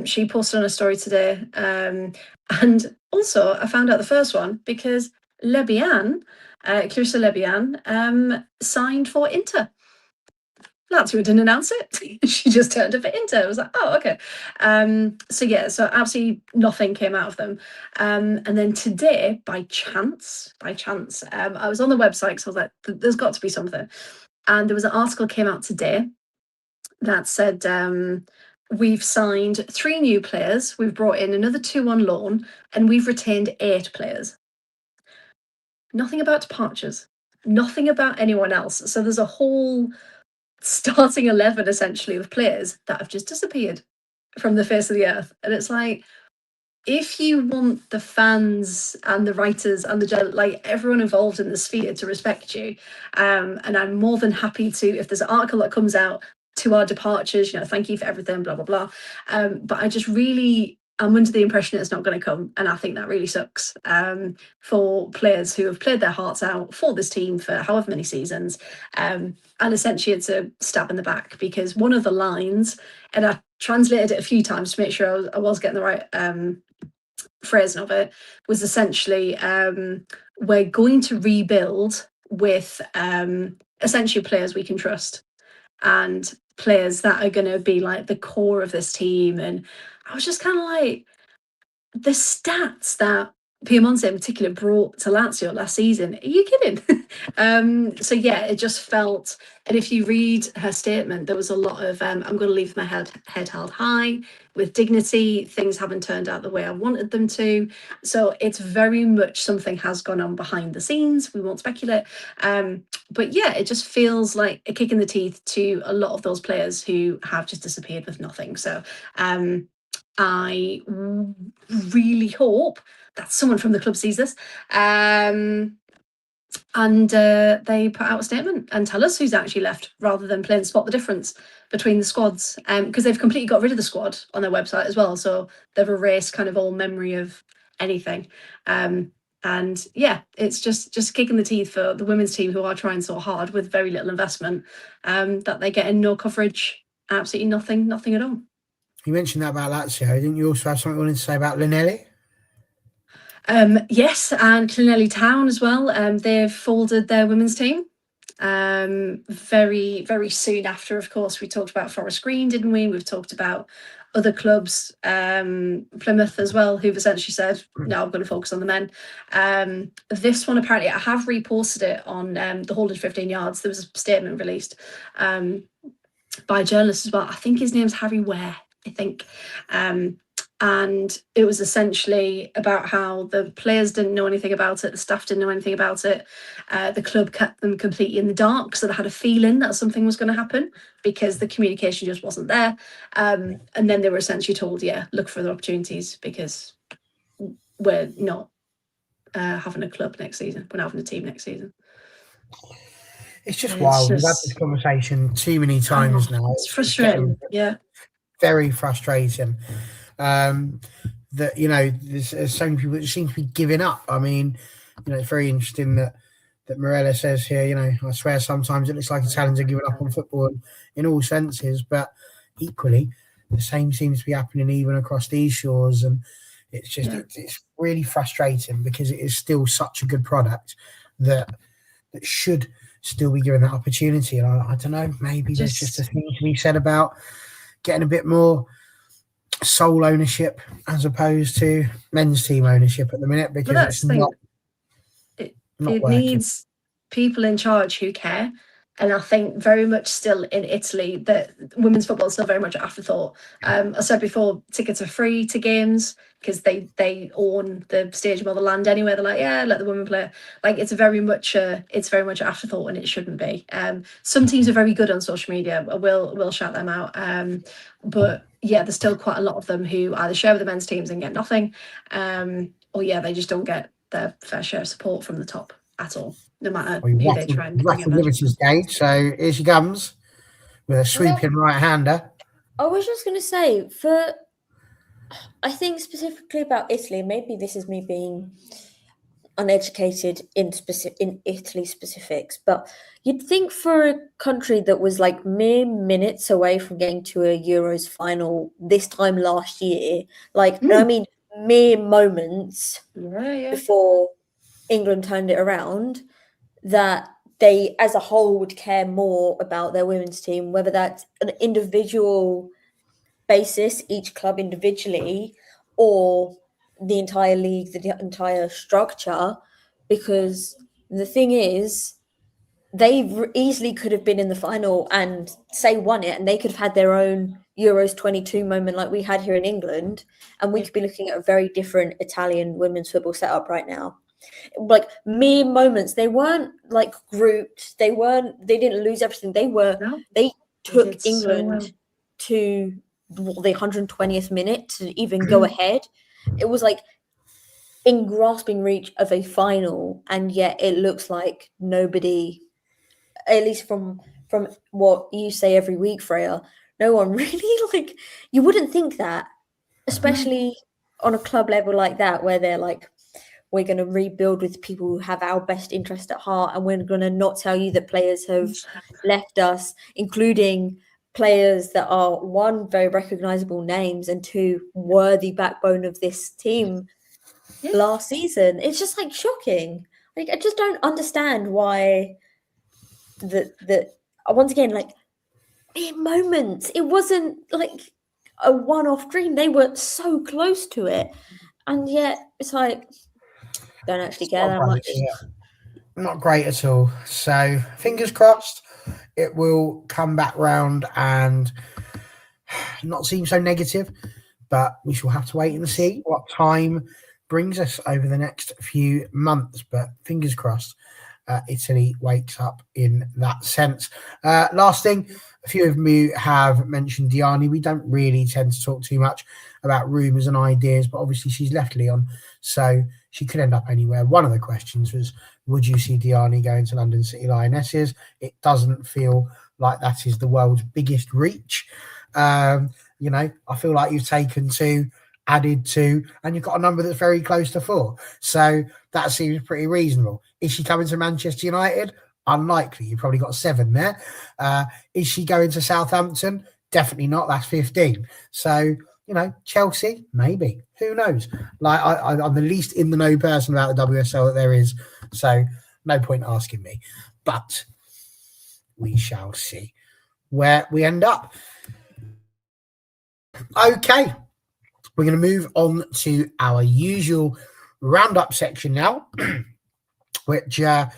B: She posted on a story today. And also, I found out the first one because Lebian, Clarissa Lebian, signed for Inter. Lazio didn't announce it. She just turned up for Inter. I was like, oh, okay. So absolutely nothing came out of them. And then today, by chance, I was on the website, so I was like, there's got to be something. And there was an article came out today that said, we've signed 3 new players, we've brought in another 2 on loan, and we've retained 8 players. Nothing about departures, nothing about anyone else. So there's a whole starting 11 essentially of players that have just disappeared from the face of the earth. And it's like, if you want the fans and the writers and everyone involved in the sphere to respect you, and I'm more than happy to, if there's an article that comes out to our departures, thank you for everything, blah blah blah, but I'm under the impression it's not going to come, and I think that really sucks for players who have played their hearts out for this team for however many seasons, and essentially it's a stab in the back, because one of the lines, and I translated it a few times to make sure I was getting the right phrasing of it, was essentially, we're going to rebuild with essentially players we can trust and players that are going to be like the core of this team. And I was just kind of like, the stats that Piemonte in particular brought to Lazio last season, are you kidding? So yeah, it just felt, and if you read her statement, there was a lot of I'm going to leave my head held high with dignity. Things haven't turned out the way I wanted them to. So it's very much something has gone on behind the scenes. We won't speculate. But yeah, it just feels like a kick in the teeth to a lot of those players who have just disappeared with nothing. So I really hope that someone from the club sees this, and they put out a statement and tell us who's actually left, rather than playing spot the difference between the squads, because they've completely got rid of the squad on their website as well, so they've erased kind of all memory of anything. And yeah, it's just kicking the teeth for the women's team who are trying so hard with very little investment, that they're getting no coverage, absolutely nothing at all.
A: You mentioned that about Lazio. Didn't you also have something you wanted to say about Linelli?
B: Yes, and Clonelly Town as well. They've folded their women's team. Very, very soon after, of course, we talked about Forest Green, didn't we? We've talked about other clubs, Plymouth as well, who've essentially said, no, I'm going to focus on the men. This one, apparently, I have reposted it on the Holded 15 Yards. There was a statement released by a journalist as well. I think his name's Harry Ware, I think. And it was essentially about how the players didn't know anything about it, the staff didn't know anything about it. The club kept them completely in the dark, so they had a feeling that something was going to happen because the communication just wasn't there. And then they were essentially told, yeah, look for other opportunities because we're not having a club next season. We're not having a team next season.
A: It's just wild. We've had this conversation too many times now.
B: It's frustrating. Yeah.
A: Very frustrating. That, you know, there's so many people that seem to be giving up. I mean, you know, it's very interesting that Morella says here, you know, I swear sometimes it looks like Italians are giving up on football in all senses, but equally the same seems to be happening even across these shores. And it's just, it's really frustrating because it is still such a good product that should still be given that opportunity. And I don't know, maybe there's just a thing to be said about getting a bit more sole ownership as opposed to men's team ownership at the minute, because it's not
B: it needs people in charge who care. And I think very much still in Italy that women's football is still very much an afterthought. I said before, tickets are free to games because they own the stadium or the land anyway. They're like, yeah, let the women play. Like it's very much an afterthought, and it shouldn't be. Some teams are very good on social media. We'll shout them out. But yeah, there's still quite a lot of them who either share with the men's teams and get nothing, or yeah, they just don't get their fair share of support from the top at all, no matter who they try and bring
A: Liberty's gate. So here she comes with a sweeping right-hander.
C: I was just going to say, I think specifically about Italy, maybe this is me being uneducated in Italy specifics, but you'd think for a country that was like mere minutes away from getting to a Euros final this time last year, like I mean mere moments before England turned it around, that they as a whole would care more about their women's team, whether that's an individual basis, each club individually, or the entire league, the entire structure. Because the thing is, they easily could have been in the final and say won it, and they could have had their own Euros 22 moment like we had here in England, and we could be looking at a very different Italian women's football setup right now. Like mere moments, they weren't like grouped, they didn't lose everything. They took England to the 120th minute to even go ahead. It was like in grasping reach of a final, and yet it looks like nobody, at least from what you say every week, Freya, no one really, like, you wouldn't think that, especially on a club level like that, where they're like, we're going to rebuild with people who have our best interest at heart, and we're going to not tell you that players have left us, including players that are, one, very recognizable names, and two, worthy backbone of this team last season. It's just like shocking. Like, I just don't understand why that once again, like, in moments, it wasn't like a one-off dream. They were so close to it, and yet it's like, don't actually care that much.
A: Not great at all. So fingers crossed it will come back round and not seem so negative, but we shall have to wait and see what time brings us over the next few months. But fingers crossed Italy wakes up in that sense. Last thing, a few of you have mentioned Diani. We don't really tend to talk too much about rumours and ideas, but obviously she's left Lyon, so she could end up anywhere. One of the questions was, would you see Diani going to London City Lionesses? It doesn't feel like that is the world's biggest reach. You know, I feel like you've taken two added 2, and you've got a number that's very close to 4. So that seems pretty reasonable. Is she coming to Manchester United? Unlikely. You've probably got 7 there. Is she going to Southampton? Definitely not. That's 15. So, Chelsea, maybe. Who knows? Like, I'm the least in the know person about the WSL that there is. So no point asking me. But we shall see where we end up. Okay. We're going to move on to our usual roundup section now, which I'm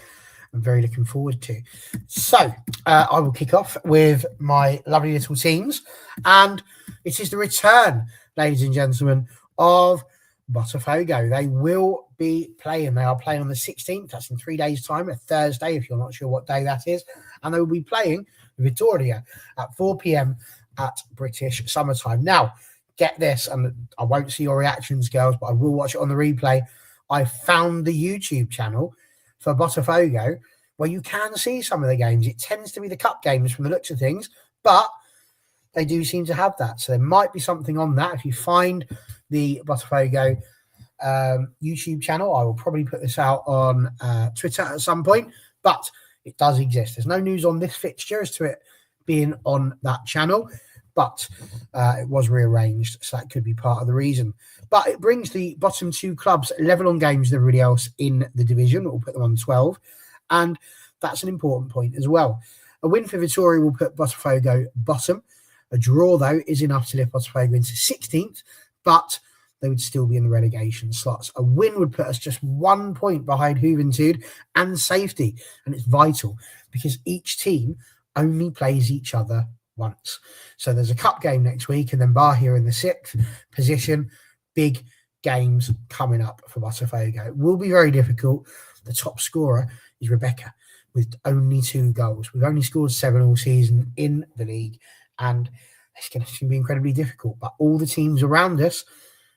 A: very looking forward to. So I will kick off with my lovely little teams. And it is the return, ladies and gentlemen, of Botafogo. They will be playing. They are playing on the 16th. That's in 3 days' time, a Thursday, if you're not sure what day that is. And they will be playing Vitória at 4 p.m. at British summertime. Now, get this, and I won't see your reactions, girls, but I will watch it on the replay. I found the YouTube channel for Botafogo where you can see some of the games. It tends to be the cup games from the looks of things, but they do seem to have that. So there might be something on that. If you find the Botafogo YouTube channel, I will probably put this out on Twitter at some point, but it does exist. There's no news on this fixture as to it being on that channel, but it was rearranged, so that could be part of the reason. But it brings the bottom 2 clubs level on games with everybody else in the division. We'll put them on 12, and that's an important point as well. A win for Vitória will put Botafogo bottom. A draw, though, is enough to lift Botafogo into 16th, but they would still be in the relegation slots. A win would put us just 1 point behind Juventude and safety, and it's vital because each team only plays each other once. So there's a cup game next week, and then Bahia in the 6th position. Big games coming up for Botafogo. It will be very difficult. The top scorer is Rebecca with only 2 goals. We've only scored 7 all season in the league, and it's going to be incredibly difficult. But all the teams around us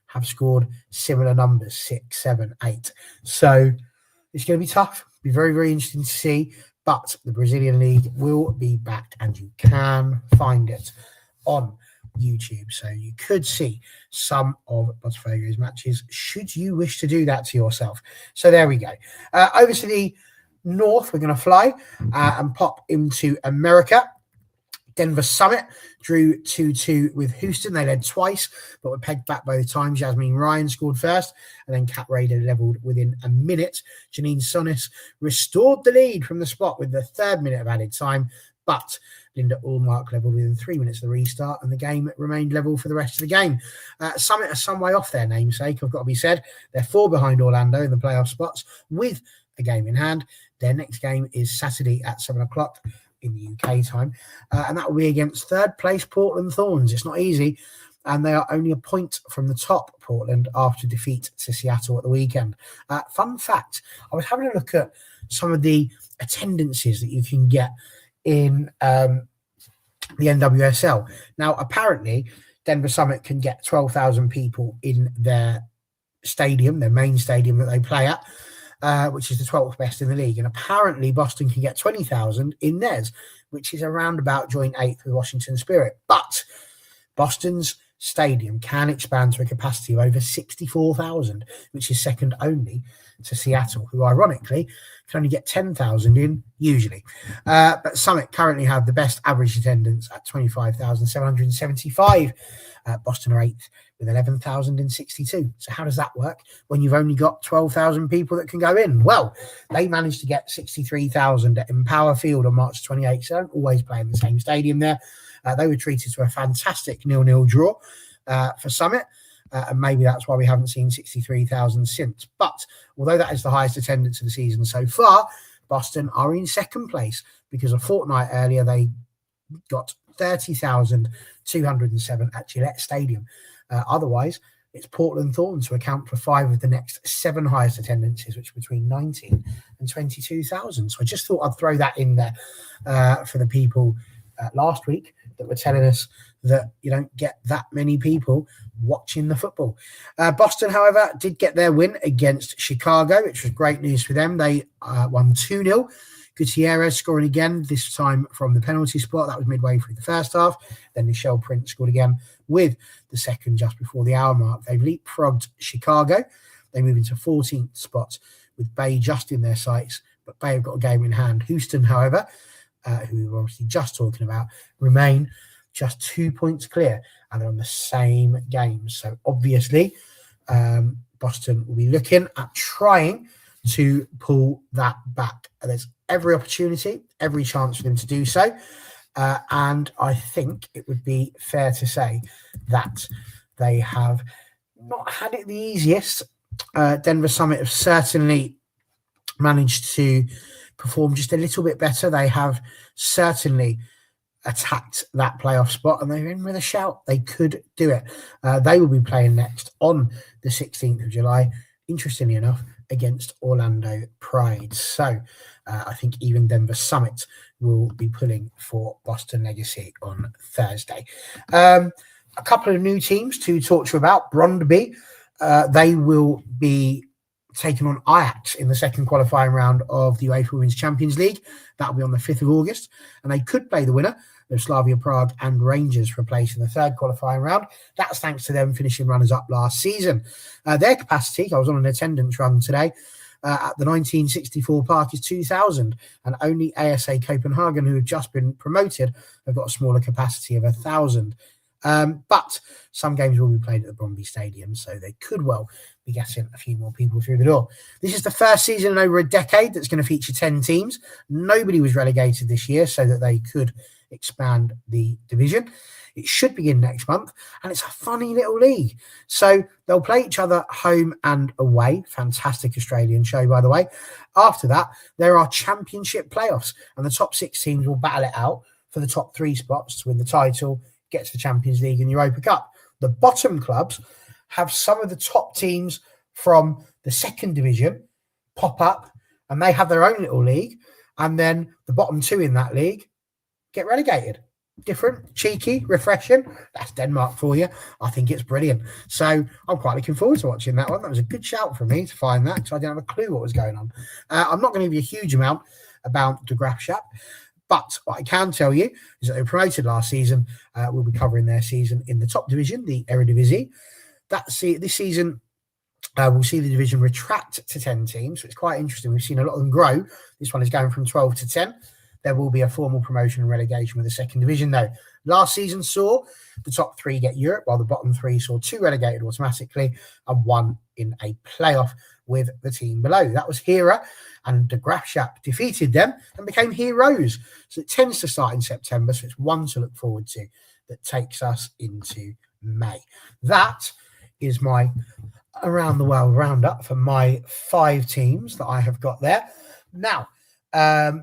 A: have scored similar numbers, 6, 7, 8. So it's going to be tough. It'll be very, very interesting to see. But the Brazilian League will be back, and you can find it on YouTube. So you could see some of Botafogo's matches should you wish to do that to yourself. So there we go. Over to the north, we're going to fly and pop into America. Denver Summit drew 2-2 with Houston. They led twice, but were pegged back both times. Jasmine Ryan scored first, and then Kat Raider levelled within a minute. Janine Sonis restored the lead from the spot with the 3rd minute of added time, but Linda Allmark levelled within 3 minutes of the restart, and the game remained level for the rest of the game. Summit are some way off their namesake, I've got to be said. They're 4 behind Orlando in the playoff spots with a game in hand. Their next game is Saturday at 7 o'clock in the UK time, and that will be against 3rd place Portland Thorns. It's not easy, and they are only a point from the top, Portland, after defeat to Seattle at the weekend. Fun fact, I was having a look at some of the attendances that you can get in the NWSL. Now, apparently, Denver Summit can get 12,000 people in their stadium, their main stadium that they play at, which is the 12th best in the league. And apparently Boston can get 20,000 in theirs, which is around about joint 8th with Washington Spirit. But Boston's stadium can expand to a capacity of over 64,000, which is second only to Seattle, who ironically can only get 10,000 in usually. But Summit currently have the best average attendance at 25,775. Boston are 8th with 11,062. So how does that work when you've only got 12,000 people that can go in? Well, they managed to get 63,000 at Empower Field on March 28th. So they don't always play in the same stadium there. They were treated to a fantastic 0-0 draw for Summit. And maybe that's why we haven't seen 63,000 since. But although that is the highest attendance of the season so far, Boston are in 2nd place because a fortnight earlier they got 30,207 at Gillette Stadium. Otherwise, it's Portland Thorns who account for 5 of the next 7 highest attendances, which are between 19 and 22,000. So I just thought I'd throw that in there for the people last week that were telling us that you don't get that many people watching the football. Boston, however, did get their win against Chicago, which was great news for them. They won 2-0 Gutierrez scoring again, this time from the penalty spot. That was midway through the first half. Then Michelle Prince scored again with the second just before the hour mark. They've leapfrogged Chicago. They move into 14th spot with Bay just in their sights, but Bay have got a game in hand. Houston, however, who we were obviously just talking about, remain just 2 points clear, and they're on the same games. So obviously, Boston will be looking at trying to pull that back. There's every opportunity, every chance for them to do so. And I think it would be fair to say that they have not had it the easiest. Denver Summit have certainly managed to perform just a little bit better. They have certainly attacked that playoff spot, and they're in with a shout. They could do it. They will be playing next on the 16th of July, interestingly enough, against Orlando Pride. So I think even Denver Summit will be pulling for Boston Legacy on Thursday. A couple of new teams to talk to you about. Brondby, they will be taking on Ajax in the second qualifying round of the UEFA Women's Champions League. That'll be on the 5th of August. And they could play the winner of Slavia Prague and Rangers for a place in the third qualifying round. That's thanks to them finishing runners-up last season. Their capacity, I was on an attendance run today, at the 1964 park is 2,000. And only ASA Copenhagen, who have just been promoted, have got a smaller capacity of 1,000. But some games will be played at the Bromby Stadium, so they could well be getting a few more people through the door. This is the first season in over a decade that's going to feature 10 teams. Nobody was relegated this year so that they could expand the division. It should begin next month, and it's a funny little league. So they'll play each other home and away. Fantastic Australian show, by the way. After that, there are championship playoffs, and the top 6 teams will battle it out for the top 3 spots to win the title, get to the Champions League and Europa Cup. The bottom clubs have some of the top teams from the second division pop up, and they have their own little league, and then the bottom 2 in that league get relegated. Different, cheeky, refreshing. That's Denmark for you. I think it's brilliant. So I'm quite looking forward to watching that one. That was a good shout for me to find that, because I didn't have a clue what was going on. I'm not going to give you a huge amount about the Graafschap, but what I can tell you is that they were promoted last season. We'll be covering their season in the top division, the Eredivisie. This season, we'll see the division retract to 10 teams. So it's quite interesting. We've seen a lot of them grow. This one is going from 12 to 10. There will be a formal promotion and relegation with the second division, though. Last season saw the top 3 get Europe, while the bottom 3 saw 2 relegated automatically and 1 in a playoff with the team below. That was Hera, and the Graafschap defeated them and became heroes. So it tends to start in September, so it's one to look forward to that takes us into May. That is my around the world roundup for my 5 teams that I have got there. Now,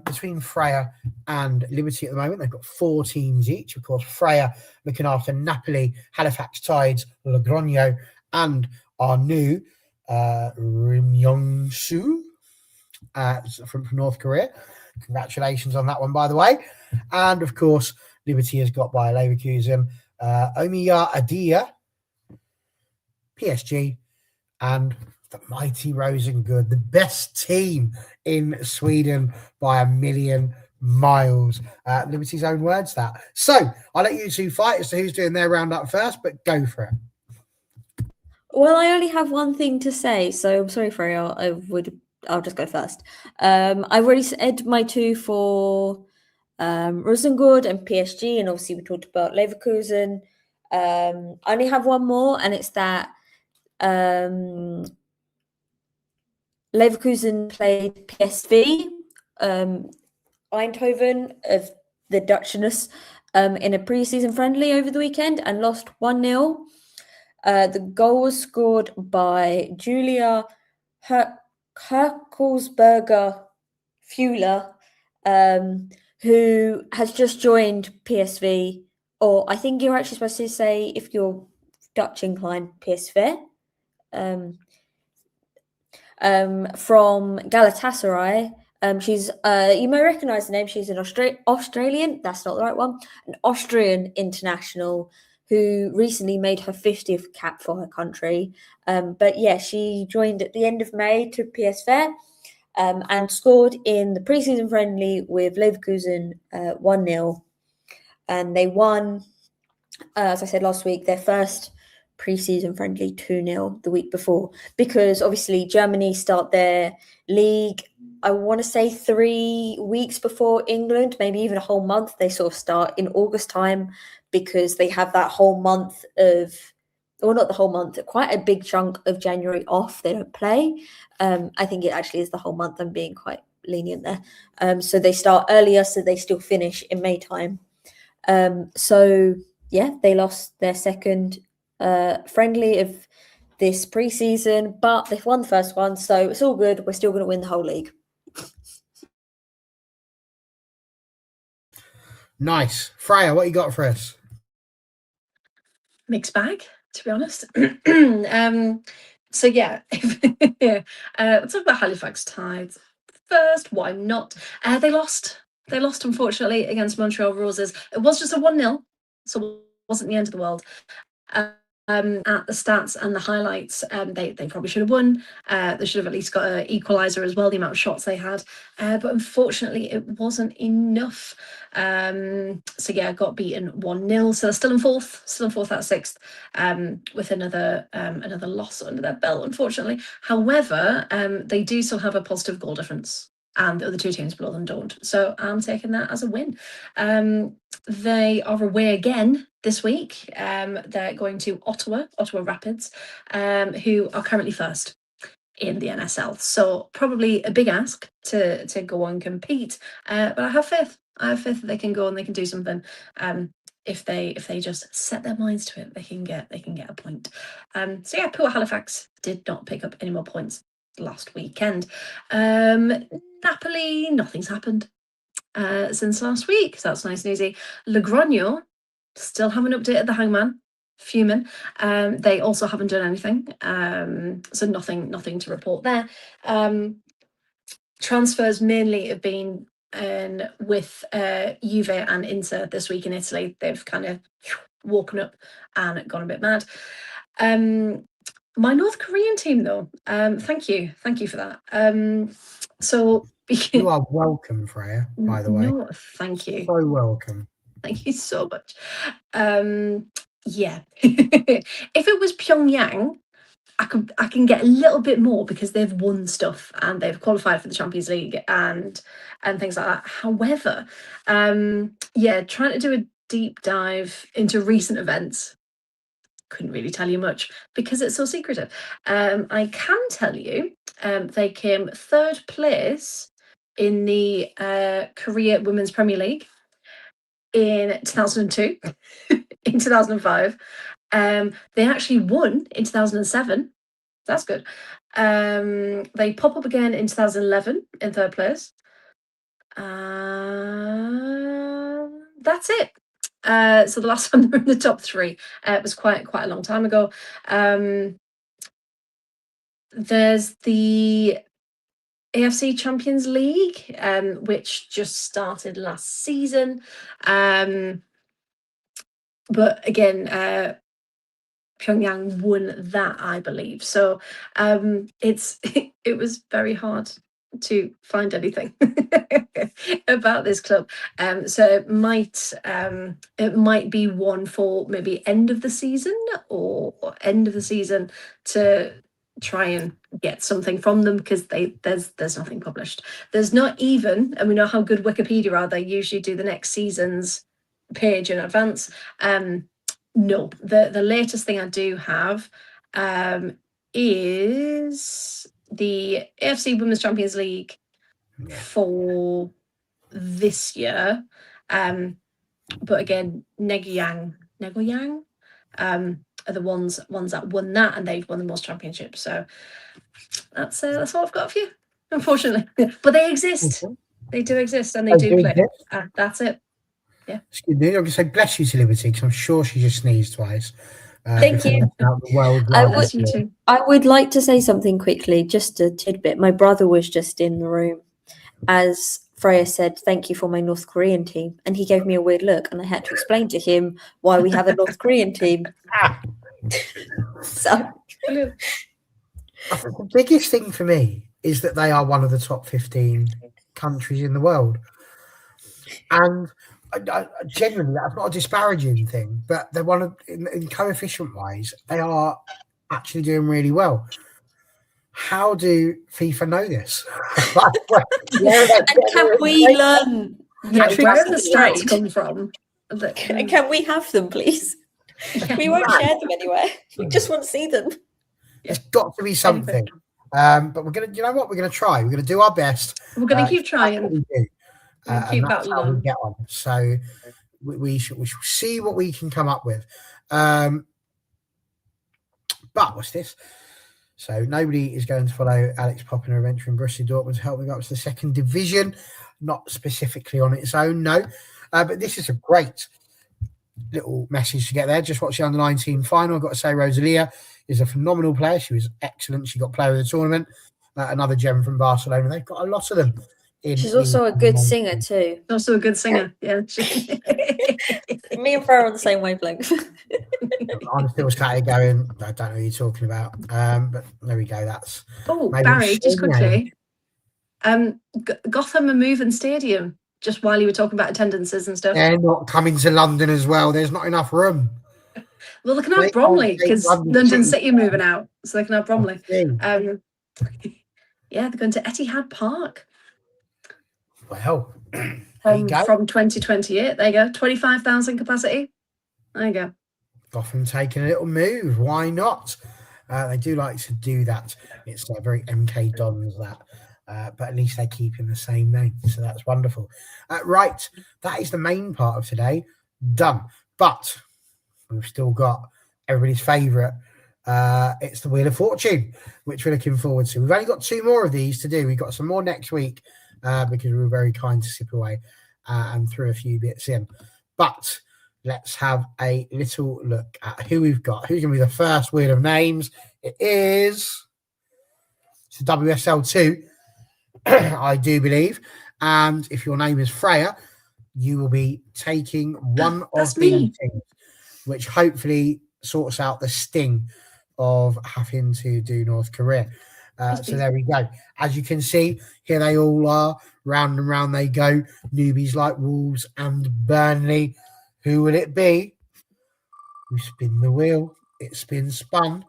A: between Freya and Liberty at the moment, they've got 4 teams each. Of course, Freya looking after Napoli, Halifax Tides, Logroño, and our new Rimyongsu from North Korea. Congratulations on that one, by the way. And of course, Liberty has got Bayer Leverkusen, Omiya Adia, PSG, and the mighty Rosengård, the best team in Sweden by a million miles. Liberty's own words, that. So I'll let you two fight as to who's doing their roundup first, but go for it.
C: Well, I only have one thing to say, so I'm sorry, Freya. I'll just go first. I've already said my 2 for Rosengård and PSG, and obviously we talked about Leverkusen. I only have one more, and it's that Leverkusen played PSV Eindhoven of the Dutchness in a pre-season friendly over the weekend and lost 1-0. The goal was scored by Julia Herkelsberger Fuller, who has just joined PSV, or I think you're actually supposed to say, if you're Dutch inclined, PSV. From Galatasaray. She's you may recognise the name. She's an Australian. That's not the right one. An Austrian international who recently made her 50th cap for her country. But yeah, she joined at the end of May to PSV. and scored in the preseason friendly with Leverkusen 1-0. And they won, as I said last week, their first preseason friendly 2-0 the week before, because obviously Germany start their league, I want to say 3 weeks before England, maybe even a whole month. They sort of start in August time because they have that whole month of, or not the whole month, quite a big chunk of January off. They don't play. I think it actually is the whole month. I'm being quite lenient there. So they start earlier, so they still finish in May time. So yeah, they lost their second friendly of this preseason, but they've won the first one, so it's all good. We're still going to win the whole league.
A: Nice. Freya, what you got for us?
B: Mixed bag, to be honest. So yeah, let's talk about Halifax Tides first. Why not? They lost. They lost, unfortunately, against Montreal Roses. It was just a 1-0, so it wasn't the end of the world. At the stats and the highlights, they probably should have won. They should have at least got an equaliser as well, the amount of shots they had. But unfortunately, it wasn't enough. So yeah, got beaten 1-0. So they're still in fourth out of sixth, with another loss under their belt, unfortunately. However, they do still have a positive goal difference, and the other two teams below them don't. So I'm taking that as a win. They are away again this week. They're going to Ottawa Rapids, who are currently first in the NSL. So probably a big ask to go and compete. But I have faith. That they can go and they can do something. If they just set their minds to it, they can get a point. So yeah, poor Halifax did not pick up any more points last weekend. Napoli, nothing's happened since last week, so that's nice and easy. Logroño still haven't updated the hangman. Fuming. They also haven't done anything, so nothing to report there. Transfers mainly have been with Juve and Inter this week in Italy. They've kind of woken up and gone a bit mad. My North Korean team, though, thank you for that. So
A: you are welcome, Freya, by the way.
B: No, thank you.
A: So welcome.
B: Thank you so much. Yeah. If it was Pyongyang, I can get a little bit more because they've won stuff and they've qualified for the Champions League and things like that. However, yeah, trying to do a deep dive into recent events, couldn't really tell you much because it's so secretive. I can tell you they came third place in the Korea Women's Premier League in 2002, in 2005. They actually won in 2007. That's good. They pop up again in 2011 in third place. That's it. So the last time they were in the top three was quite a long time ago. There's the AFC Champions League, which just started last season. But again, Pyongyang won that, I believe. So it was very hard to find anything about this club. So it might be one for maybe end of the season to try and get something from them, because there's nothing published. There's not even, and we know how good Wikipedia are, they usually do the next season's page in advance. No, the latest thing I do have is the AFC Women's Champions League for this year. But again, Negoyang are the ones that won that, and they've won the most championships. So that's all I've got for you, unfortunately. But they exist. Okay. They do exist, and they do play. That's it. Yeah.
A: Excuse me. I'm going to say bless you to Liberty, because I'm sure she just sneezed twice.
C: Thank you. I would like to say something quickly, just a tidbit. My brother was just in the room as Freya said, "Thank you for my North Korean team," and he gave me a weird look, and I had to explain to him why we have a North Korean team. So,
A: I think the biggest thing for me is that they are one of the top 15 countries in the world. And genuinely, that's not a disparaging thing, but they're one of, in coefficient wise, they are actually doing really well. How do FIFA know this?
C: And can we learn?
B: Yeah,
C: the
B: where have
C: tricks
B: the
C: of the
B: stats
C: trade?
B: come from?
C: And can we have them, please? We won't share them anywhere. We just want to see them.
A: There's got to be something. But we're gonna, you know what? We're gonna try. We're gonna do our best.
B: We're gonna keep trying.
A: We do.
B: Keep
A: and that's
B: that
A: how we
B: along.
A: get on. So we shall see what we can come up with. But what's this? So nobody is going to follow Alex Popp in her adventure in Borussia Dortmund to help them up to the second division, not specifically on its own, no. But this is a great little message to get there. Just watch the under-19 final. I've got to say, Rosalia is a phenomenal player. She was excellent. She got player of the tournament. Another gem from Barcelona. They've got a lot of them.
C: She's also a good singer too.
B: Also a good singer, yeah.
C: Me and Fro are on the same wavelength.
A: I'm still sat here going, I don't know who you're talking about. But there we go. That's
B: Barry, just quickly. Gotham are moving stadium just while you were talking about attendances and stuff.
A: They're not coming to London as well. There's not enough room.
B: Well, they can have Bromley because London City are moving out, so they can have Bromley. Yeah, they're going to Etihad Park.
A: Well,
B: from 2028. There you go. 25,000 capacity. There you go.
A: Gotham taking a little move. Why not? They do like to do that. It's very MK Dons that. But at least they keep in the same name. So that's wonderful. Right. That is the main part of today. Done. But we've still got everybody's favourite. It's the Wheel of Fortune, which we're looking forward to. We've only got 2 more of these to do. We've got some more next week because we were very kind to sip away and threw a few bits in. But let's have a little look at who we've got. Who's going to be the first wheel of names? It's WSL 2. I do believe. And if your name is Freya, you will be taking one of these things, which hopefully sorts out the sting of having to do North Korea. So there we go. As you can see, here they all are. Round and round they go. Newbies like Wolves and Burnley. Who will it be? We spin the wheel. It's been spun.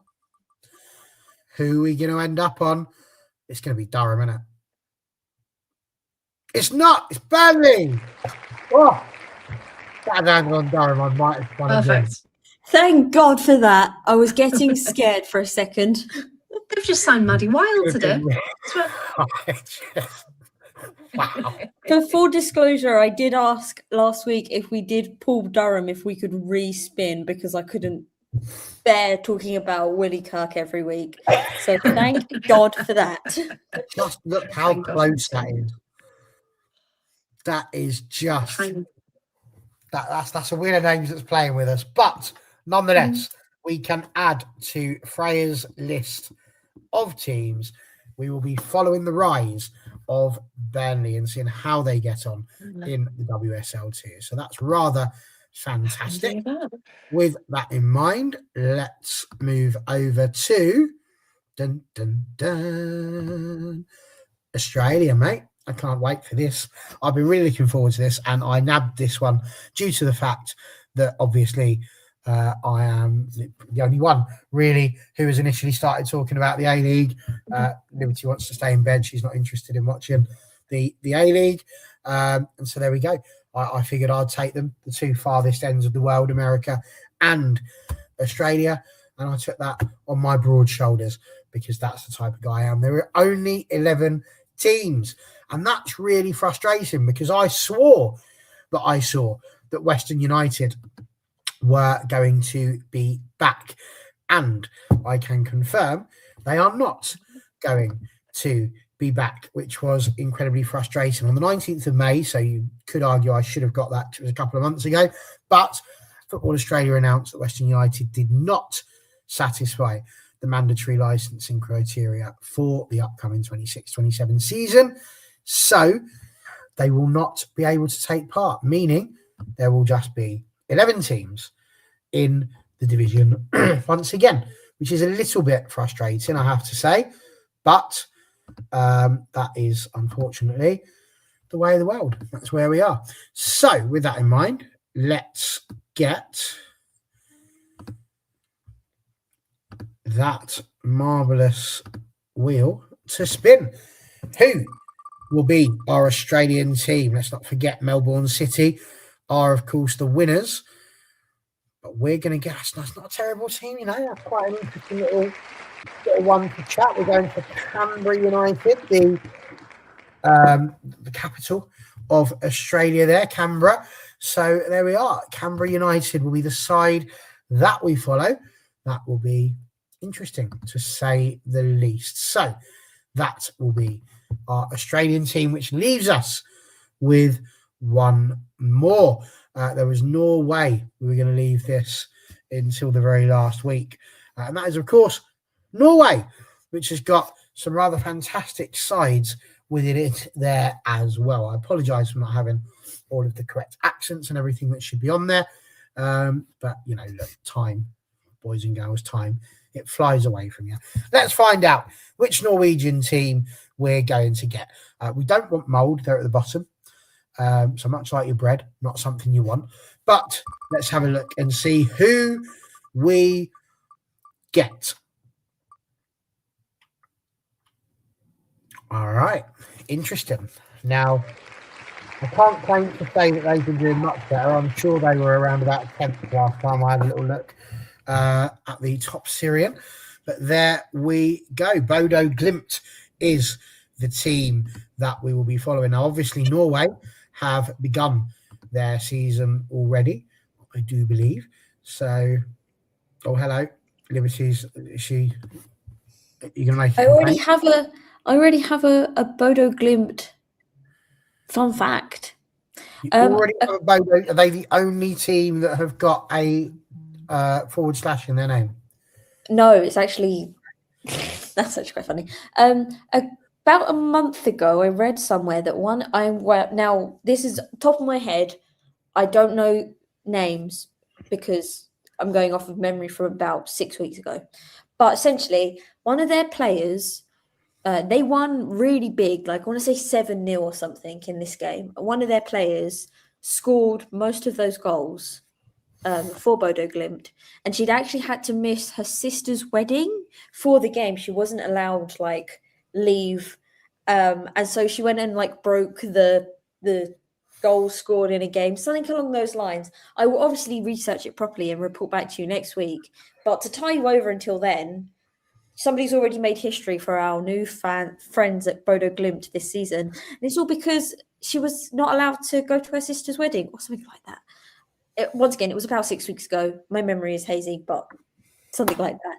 A: Who are we going to end up on? It's going to be Durham, isn't it? It's not. It's Burnley. Oh, that landed on Durham. I might have spun.
B: Perfect.
C: Thank God for that. I was getting scared for a second.
B: They've just signed Maddie Wild today.
A: Wow.
C: For full disclosure, I did ask last week if we did pull Durham, if we could re-spin, because I couldn't bear talking about Willie Kirk every week. So thank God for that.
A: Just look how close that is. That is just that's a wheel of names that's playing with us. But nonetheless, we can add to Freya's list of teams. We will be following the rise of Burnley and seeing how they get on in the WSL 2. So that's rather fantastic. With that in mind, let's move over to Australia, mate. I can't wait for this. I've been really looking forward to this, and I nabbed this one due to the fact that obviously I am the only one really who has initially started talking about the A-League. Liberty wants to stay in bed. She's not interested in watching the A-League. And so there we go. I figured I'd take them, the 2 farthest ends of the world, America and Australia. And I took that on my broad shoulders because that's the type of guy I am. There are only 11 teams. And that's really frustrating because I swore that I saw that Western United were going to be back. And I can confirm they are not going to be back, which was incredibly frustrating. On the 19th of May, so you could argue I should have got that. It was a couple of months ago. But Football Australia announced that Western United did not satisfy the mandatory licensing criteria for the upcoming 26-27 season. So they will not be able to take part, meaning there will just be 11 teams in the division once again, which is a little bit frustrating, I have to say. But That is unfortunately the way of the world. That's where we are. So with that in mind, let's get that marvellous wheel to spin. Who will be our Australian team? Let's not forget Melbourne City are, of course, the winners. But we're going to guess that's not a terrible team, you know. That's quite an interesting little one to chat. We're going for Canberra United, the capital of Australia there, Canberra. So there we are. Canberra United will be the side that we follow. That will be interesting, to say the least. So that will be our Australian team, which leaves us with one more. There was no way we were going to leave this until the very last week. And that is, of course, Norway, which has got some rather fantastic sides within it there as well. I apologise for not having all of the correct accents and everything that should be on there. But, you know, look, time, boys and girls, time, it flies away from you. Let's find out which Norwegian team we're going to get. We don't want mould. They're at the bottom. So much like your bread, not something you want. But let's have a look and see who we get. All right. Interesting. Now, I can't claim to say that they've been doing much better. I'm sure they were around about 10th last time I had a little look at the top Syrian. But there we go. Bodo Glimt is the team that we will be following. Now, obviously, Norway have begun their season already, I do believe. So, oh, hello, Liberty's. Is she? You're gonna make?
C: I already have a Bodo Glimt fun fact.
A: You already have a Bodo. Are they the only team that have got a / in their name?
C: No, it's actually that's actually quite funny. About a month ago, I read somewhere that now this is top of my head. I don't know names because I'm going off of memory from about 6 weeks ago. But essentially, one of their players, they won really big, like I want to say 7-0 or something in this game. One of their players scored most of those goals for Bodo Glimt, and she'd actually had to miss her sister's wedding for the game. She wasn't allowed leave, and so she went and broke the goals scored in a game, something along those lines. I will obviously research it properly and report back to you next week. But to tie you over until then, somebody's already made history for our new friends at Bodo Glimt this season, and it's all because she was not allowed to go to her sister's wedding or something like that. Once again, it was about 6 weeks ago. My memory is hazy, but something like that.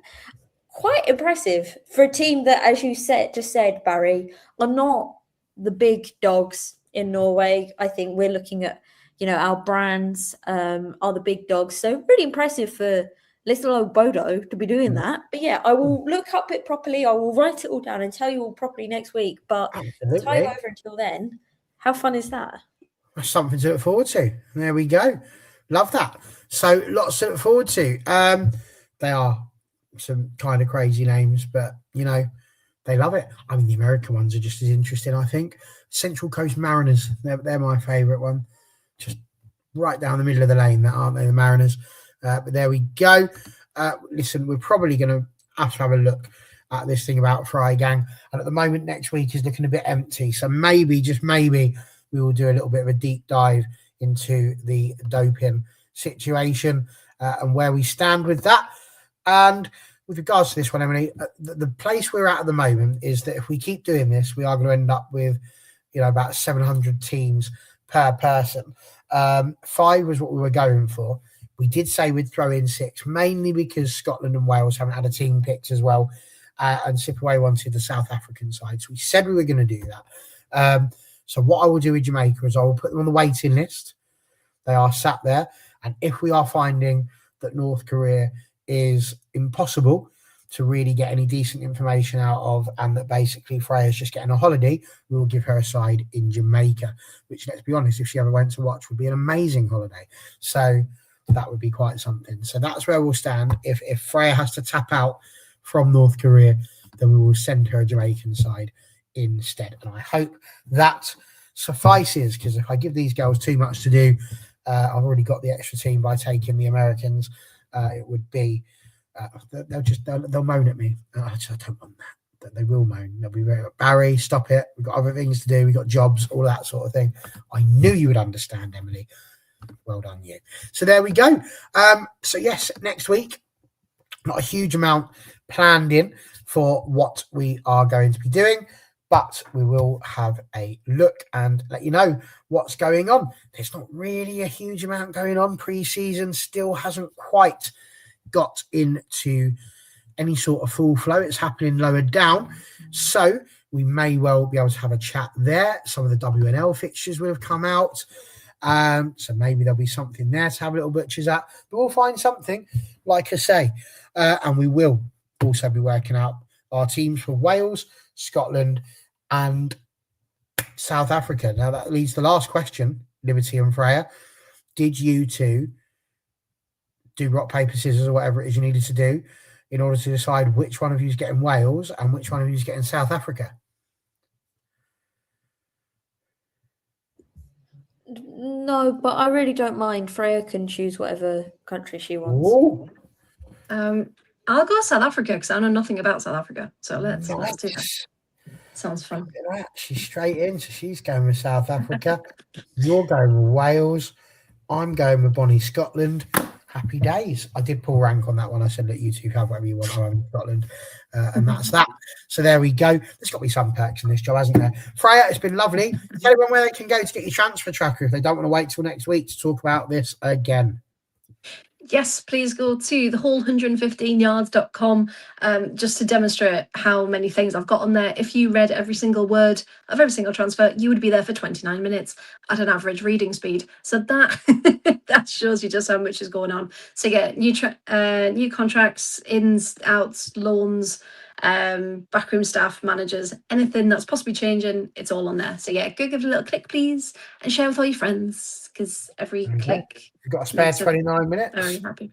C: Quite impressive for a team that, as you just said, Barry, are not the big dogs in Norway. I think we're looking at, our brands are the big dogs. So really impressive for little old Bodo to be doing that. But yeah, I will look up it properly. I will write it all down and tell you all properly next week. But to tie over until then, how fun is that?
A: That's something to look forward to. There we go. Love that. So lots to look forward to. They are some kind of crazy names, but they love it. I mean, the American ones are just as interesting, I think. Central Coast Mariners, they're my favourite one. Just right down the middle of the lane, aren't they, the Mariners? But there we go. Listen, we're probably going to have a look at this thing about Fry Gang. And at the moment, next week is looking a bit empty. So maybe, just maybe, we will do a little bit of a deep dive into the doping situation and where we stand with that. And with regards to this one, Emily, the place we're at the moment is that if we keep doing this, we are going to end up with, about 700 teams per person. 5 was what we were going for. We did say we'd throw in 6, mainly because Scotland and Wales haven't had a team picked as well. And Sipaway wanted the South African side. So we said we were going to do that. So what I will do with Jamaica is I will put them on the waiting list. They are sat there. And if we are finding that North Korea is impossible to really get any decent information out of, and that basically Freya's just getting a holiday, we will give her a side in Jamaica, which, let's be honest, if she ever went to watch, would be an amazing holiday. So that would be quite something. So that's where we'll stand. If Freya has to tap out from North Korea, then we will send her a Jamaican side instead. And I hope that suffices, because if I give these girls too much to do, I've already got the extra team by taking the Americans. It would be they'll moan at me. I don't want that. They will moan. They'll be very, Barry, stop it. We've got other things to do. We've got jobs, all that sort of thing. I knew you would understand, Emily. Well done, you. So there we go. So yes, next week, not a huge amount planned in for what we are going to be doing, but we will have a look and let you know what's going on. There's not really a huge amount going on. Pre-season still hasn't quite got into any sort of full flow. It's happening lower down. So we may well be able to have a chat there. Some of the WNL fixtures will have come out. So maybe there'll be something there to have a little butchers at. But we'll find something, like I say. And we will also be working out our teams for Wales, Scotland, and South Africa. Now that leads to the last question, Liberty and Freya. Did you two do rock, paper, scissors, or whatever it is you needed to do in order to decide which one of you is getting Wales and which one of you is getting South Africa?
C: No, but I really don't mind. Freya can choose whatever country she wants.
A: Ooh.
B: I'll go South Africa because I know nothing about South Africa. So let's do that. Sounds fun.
A: She's straight in, so she's going with South Africa. You're going with Wales. I'm going with Bonnie Scotland. Happy days. I did pull rank on that one. I said, look, you two have whatever you want. I'm in Scotland. And that's that. So there we go. There's got to be some perks in this job, hasn't there? Freya, it's been lovely. Tell everyone where they can go to get your transfer tracker if they don't want to wait till next week to talk about this again.
B: Yes, please go to thewhole115yards.com just to demonstrate how many things I've got on there. If you read every single word of every single transfer, you would be there for 29 minutes at an average reading speed. So that that shows you just how much is going on. So yeah, new contracts, ins, outs, loans, backroom staff, managers, anything that's possibly changing, it's all on there. So yeah, go give it a little click, please, and share with all your friends, because every click.
A: You've got a spare 29 minutes.
B: Very happy.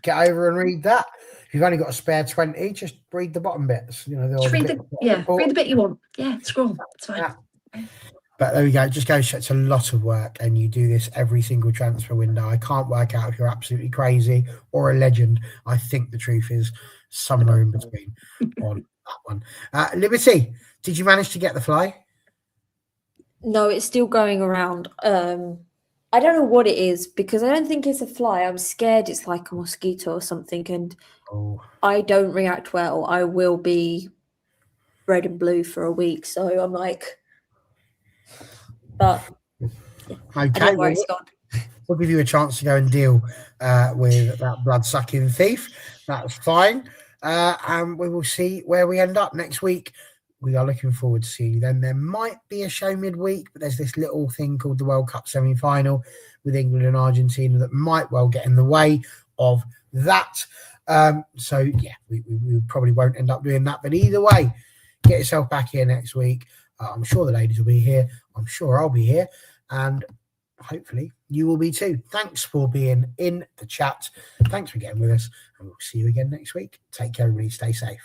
A: Get over and read that. If you've only got a spare 20, just read the bottom bits. You know,
B: read the bit you want. Yeah, scroll. It's fine.
A: Yeah. But there we go. It just goes. It's a lot of work, and you do this every single transfer window. I can't work out if you're absolutely crazy or a legend. I think the truth is somewhere in between on that one. Liberty, did you manage to get the fly?
C: No, it's still going around. I don't know what it is, because I don't think it's a fly. I'm scared it's like a mosquito or something, and I don't react well. I will be red and blue for a week, so I'm like, but
A: okay, we'll give you a chance to go and deal with that blood-sucking thief. That's fine, and we will see where we end up next week. We are looking forward to seeing you then. There might be a show midweek, but there's this little thing called the World Cup semi-final with England and Argentina that might well get in the way of that. So, yeah, we probably won't end up doing that. But either way, get yourself back here next week. I'm sure the ladies will be here. I'm sure I'll be here. And hopefully you will be too. Thanks for being in the chat. Thanks for getting with us. And we'll see you again next week. Take care, everybody. Stay safe.